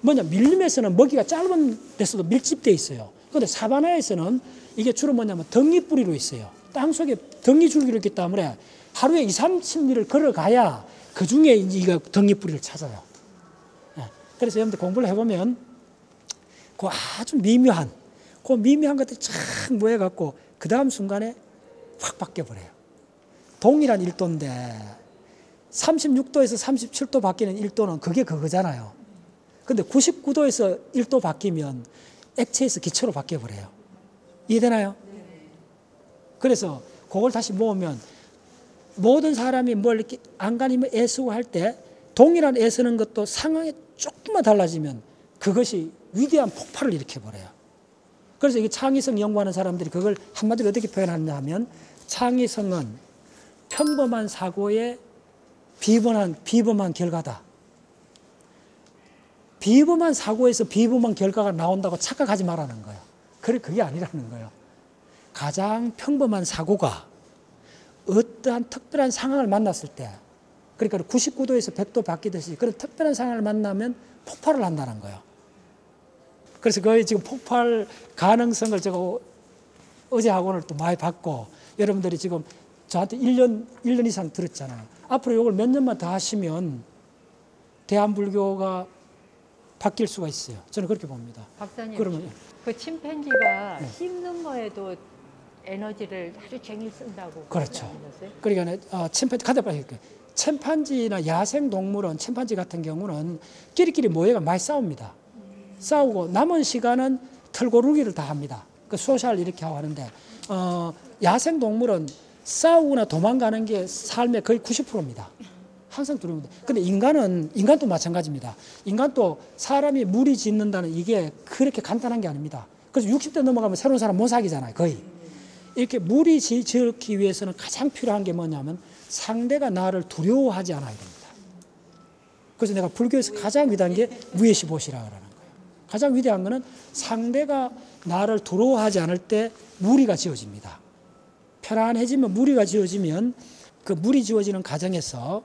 S1: 밀림에서는 먹이가 짧은 데서도 밀집되어 있어요. 그런데 사바나에서는 이게 주로 뭐냐면 덩이뿌리로 있어요. 땅속에 덩이줄기로 있기 때문에 하루에 20-30리를 걸어가야 그 중에 이거 덩이뿌리를 찾아요. 그래서 여러분들 공부를 해보면 그 아주 미묘한 것들이 쫙 모여갖고 그 다음 순간에 확 바뀌어버려요. 동일한 1도인데 36도에서 37도 바뀌는 1도는 그게 그거잖아요. 근데 99도에서 1도 바뀌면 액체에서 기체로 바뀌어버려요. 이해되나요? 그래서 그걸 다시 모으면 모든 사람이 뭘 이렇게 안간힘을 애쓰고 할 때 동일한 애쓰는 것도 상황이 조금만 달라지면 그것이 위대한 폭발을 일으켜버려요. 그래서 이게 창의성 연구하는 사람들이 그걸 한마디로 어떻게 표현하느냐 하면 창의성은 평범한 사고의 비범한 결과다. 비범한 사고에서 비범한 결과가 나온다고 착각하지 말라는 거예요. 그게 아니라는 거예요. 가장 평범한 사고가 어떠한 특별한 상황을 만났을 때, 그러니까 99도에서 100도 바뀌듯이 그런 특별한 상황을 만나면 폭발을 한다는 거예요. 그래서 거의 지금 폭발 가능성을 제가 어제 학원을 또 많이 받고 여러분들이 지금 저한테 1년 이상 들었잖아요. 앞으로 이걸 몇 년만 더 하시면 대한불교가 바뀔 수가 있어요. 저는 그렇게 봅니다.
S2: 박사님,
S1: 그러면
S2: 그 침팬지가 씹는 거에도 에너지를 아주 쟁이 쓴다고.
S1: 그렇죠. 그러니까 침판지나 야생 동물은 침판지 같은 경우는 끼리끼리 모여가 많이 싸웁니다. 싸우고 남은 시간은 털고르기를 다 합니다. 그 소셜 이렇게 하고 하는데 야생 동물은 싸우거나 도망가는 게 삶의 거의 90%입니다. 항상 두려운데. 근데 인간도 마찬가지입니다. 인간도 사람이 무리 짓는다는 이게 그렇게 간단한 게 아닙니다. 그래서 60대 넘어가면 새로운 사람 못 사귀잖아요, 거의. 이렇게 무리 짓기 위해서는 가장 필요한 게 뭐냐면 상대가 나를 두려워하지 않아야 됩니다. 그래서 내가 불교에서 가장 위대한 게 무예시보시라고 하는 거예요. 가장 위대한 거는 상대가 나를 두려워하지 않을 때 무리가 지어집니다. 편안해지면 무리가 지어지면 그 무리 지어지는 과정에서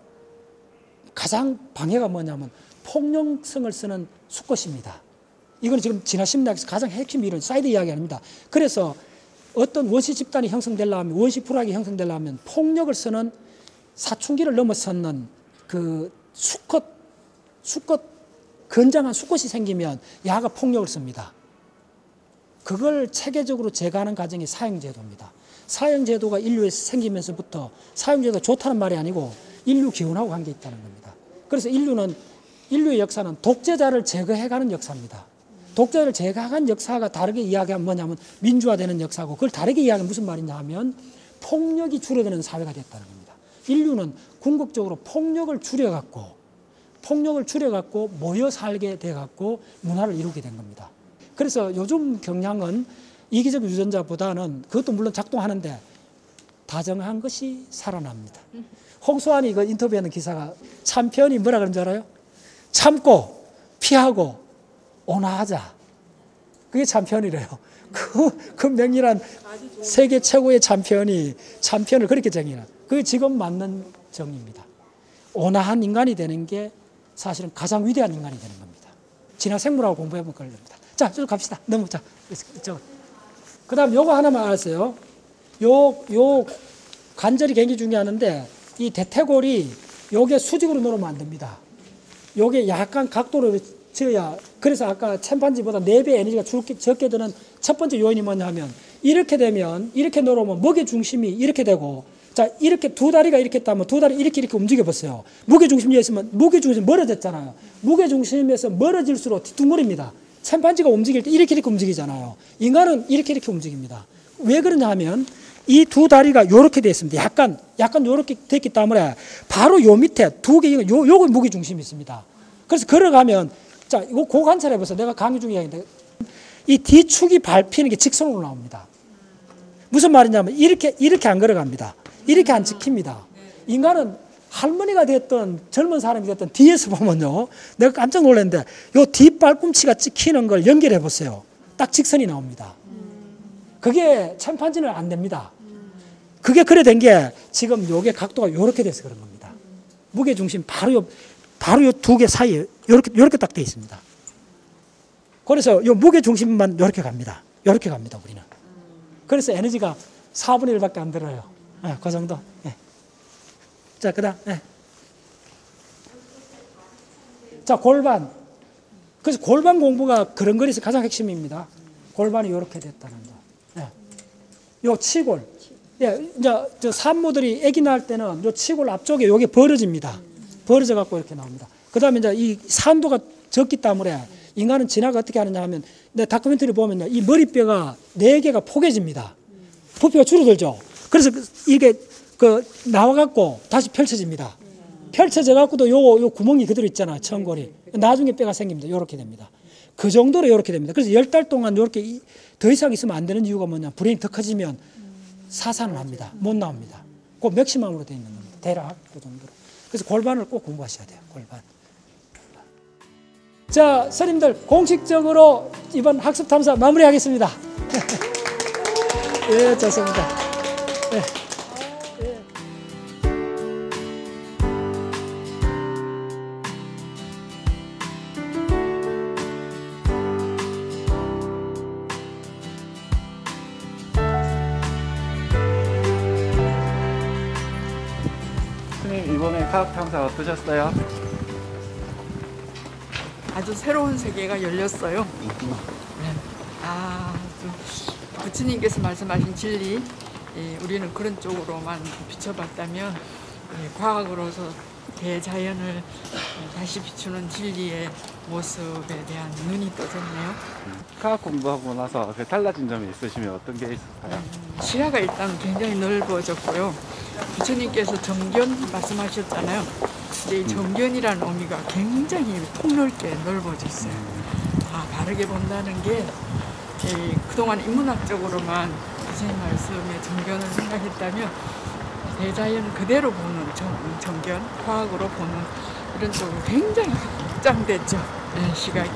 S1: 가장 방해가 뭐냐면 폭력성을 쓰는 수컷입니다. 이건 지금 진화 심리학에서 가장 핵심 이론 사이드 이야기 아닙니다. 그래서 어떤 원시 집단이 형성되려면 원시 부락이 형성되려면 폭력을 쓰는 사춘기를 넘어서는 그 수컷 건장한 수컷이 생기면 야가 폭력을 씁니다. 그걸 체계적으로 제거하는 과정이 사형제도입니다. 사형제도가 인류에서 생기면서부터 사형제도가 좋다는 말이 아니고 인류 기원하고 관계 있다는 겁니다. 그래서 인류의 역사는 독재자를 제거해가는 역사입니다. 독재자를 제거한 역사가 다르게 이야기하면 뭐냐면 민주화되는 역사고 그걸 다르게 이야기하면 무슨 말이냐 하면 폭력이 줄어드는 사회가 됐다는 겁니다. 인류는 궁극적으로 폭력을 줄여갖고 모여 살게 돼갖고 문화를 이루게 된 겁니다. 그래서 요즘 경향은 이기적 유전자보다는 그것도 물론 작동하는데 다정한 것이 살아납니다. 홍수환이 그 인터뷰하는 기사가 참편이 뭐라 그런 줄 알아요? 참고 피하고 온화하자. 그게 참편이래요. 그 명일한 세계 최고의 참편을 그렇게 정의해요. 그게 지금 맞는 정의입니다. 온화한 인간이 되는 게 사실은 가장 위대한 인간이 되는 겁니다. 진화 생물학을 공부해보면 그럴 겁니다. 자, 쭉 갑시다. 자, 그 다음 요거 하나만 알았어요. 요 관절이 굉장히 중요한데 이 대퇴골이 요게 수직으로 놓으면 안 됩니다. 요게 약간 각도로 지어야, 그래서 아까 침판지보다 4배 에너지가 적게 드는 첫 번째 요인이 뭐냐 하면 이렇게 되면 이렇게 놓으면 먹의 중심이 이렇게 되고 자, 이렇게 두 다리가 이렇게 있다면 두 다리 이렇게 움직여 보세요. 무게중심이 있으면 무게중심이 멀어졌잖아요. 무게중심에서 멀어질수록 뒤뚱거립니다. 침판지가 움직일 때 이렇게 움직이잖아요. 인간은 이렇게 움직입니다. 왜 그러냐 하면 이 두 다리가 이렇게 되어 있습니다. 약간 이렇게 됐기 때문에 바로 요 밑에 두 개, 요거 무게중심이 있습니다. 그래서 걸어가면 자, 이거 관찰해 보세요. 내가 강의 중에 이야기인데 이 뒤축이 밟히는 게 직선으로 나옵니다. 무슨 말이냐면 이렇게 안 걸어갑니다. 이렇게 안 지킵니다. 인간은 할머니가 됐든 젊은 사람이 됐든 뒤에서 보면요. 내가 깜짝 놀랐는데 요 뒷발꿈치가 찍히는 걸 연결해 보세요. 딱 직선이 나옵니다. 그게 침판지는 안 됩니다. 그게 그래 된 게 지금 요게 각도가 요렇게 돼서 그런 겁니다. 무게중심 바로 요 두 개 사이에 요렇게 딱 돼 있습니다. 그래서 요 무게중심만 요렇게 갑니다. 요렇게 갑니다, 우리는. 그래서 에너지가 4분의 1밖에 안 들어요. 네, 그 정도. 네. 자, 그 다음. 네. 자, 골반. 그래서 골반 공부가 그런 거에서 가장 핵심입니다. 골반이 이렇게 됐다는 거. 네. 요 치골. 예, 이제 저 산모들이 아기 낳을 때는 요 치골 앞쪽에 요게 벌어집니다. 벌어져 갖고 이렇게 나옵니다. 그 다음에 이제 이 산도가 적기 때문에 인간은 진화가 어떻게 하느냐 하면 내 다큐멘터리 보면요. 이 머리뼈가 4개가 포개집니다. 부피가 줄어들죠. 그래서 이게 나와갖고 다시 펼쳐집니다. 펼쳐져갖고도 요 구멍이 그대로 있잖아, 천골이. 나중에 뼈가 생깁니다. 요렇게 됩니다. 그 정도로 요렇게 됩니다. 그래서 10달 동안 요렇게 더 이상 있으면 안 되는 이유가 뭐냐. 브레인이 더 커지면 사산을 합니다. 못 나옵니다. 그 맥시멈으로 되어 있는 겁니다. 대략 그 정도로. 그래서 골반을 꼭 공부하셔야 돼요. 골반. 자, 선생님들 공식적으로 이번 학습 탐사 마무리하겠습니다. 예, 좋습니다. 네.
S3: 선생님, 이번에 과학 탐사 어떠셨어요?
S4: 아주 새로운 세계가 열렸어요. 부처님께서 말씀하신 진리, 우리는 그런 쪽으로만 비춰봤다면 과학으로서 대자연을 다시 비추는 진리의 모습에 대한 눈이 떠졌네요.
S3: 과학 공부하고 나서 달라진 점이 있으시면 어떤 게 있을까요?
S4: 시야가 일단 굉장히 넓어졌고요. 부처님께서 정견 말씀하셨잖아요. 근데 이 정견이라는 의미가 굉장히 폭넓게 넓어졌어요. 바르게 본다는 게 그동안 인문학적으로만 교수님 말씀에 정견을 생각했다면 대자연 그대로 보는 정견, 과학으로 보는 이런 쪽으로 굉장히 확장됐죠. 시각이.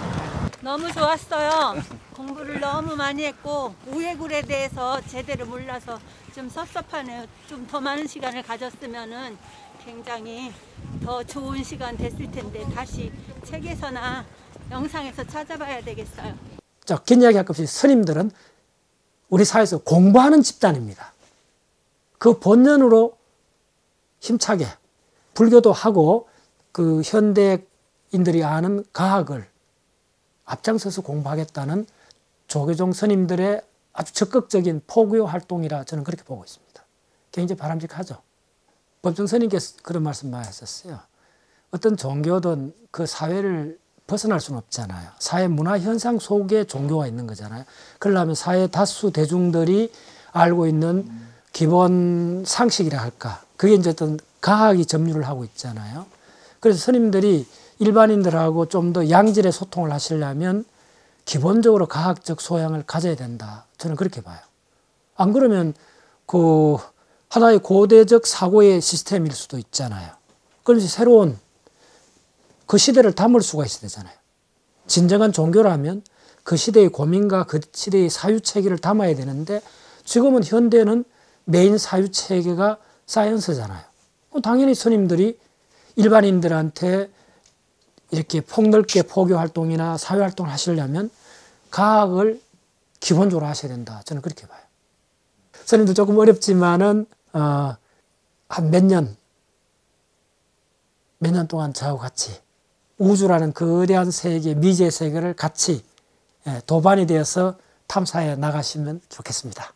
S5: 너무 좋았어요. 공부를 너무 많이 했고 우회굴에 대해서 제대로 몰라서 좀 섭섭하네요. 좀 더 많은 시간을 가졌으면은 굉장히 더 좋은 시간 됐을 텐데 다시 책에서나 영상에서 찾아봐야 되겠어요.
S1: 자, 긴 이야기 할 것 없이 스님들은 우리 사회에서 공부하는 집단입니다. 그 본연으로 힘차게 불교도 하고 그 현대인들이 아는 과학을 앞장서서 공부하겠다는 조계종 스님들의 아주 적극적인 포교 활동이라 저는 그렇게 보고 있습니다. 굉장히 바람직하죠. 법정 스님께서 그런 말씀 많이 하셨어요. 어떤 종교든 그 사회를 벗어날 수는 없잖아요. 사회 문화 현상 속에 종교가 있는 거잖아요. 그러려면 사회 다수 대중들이 알고 있는 기본 상식이라 할까. 그게 이제 어떤 과학이 점유를 하고 있잖아요. 그래서 스님들이 일반인들하고 좀 더 양질의 소통을 하시려면 기본적으로 과학적 소양을 가져야 된다. 저는 그렇게 봐요. 안 그러면 그 하나의 고대적 사고의 시스템일 수도 있잖아요. 그래서 새로운 그 시대를 담을 수가 있어야 되잖아요. 진정한 종교라면 그 시대의 고민과 그 시대의 사유체계를 담아야 되는데 지금은 현대는 메인 사유체계가 사이언스잖아요. 당연히 스님들이 일반인들한테 이렇게 폭넓게 포교 활동이나 사회 활동을 하시려면 과학을 기본적으로 하셔야 된다. 저는 그렇게 봐요. 스님들 조금 어렵지만은 한 몇 년 동안 저하고 같이 우주라는 거대한 세계, 미지의 세계를 같이 도반이 되어서 탐사해 나가시면 좋겠습니다.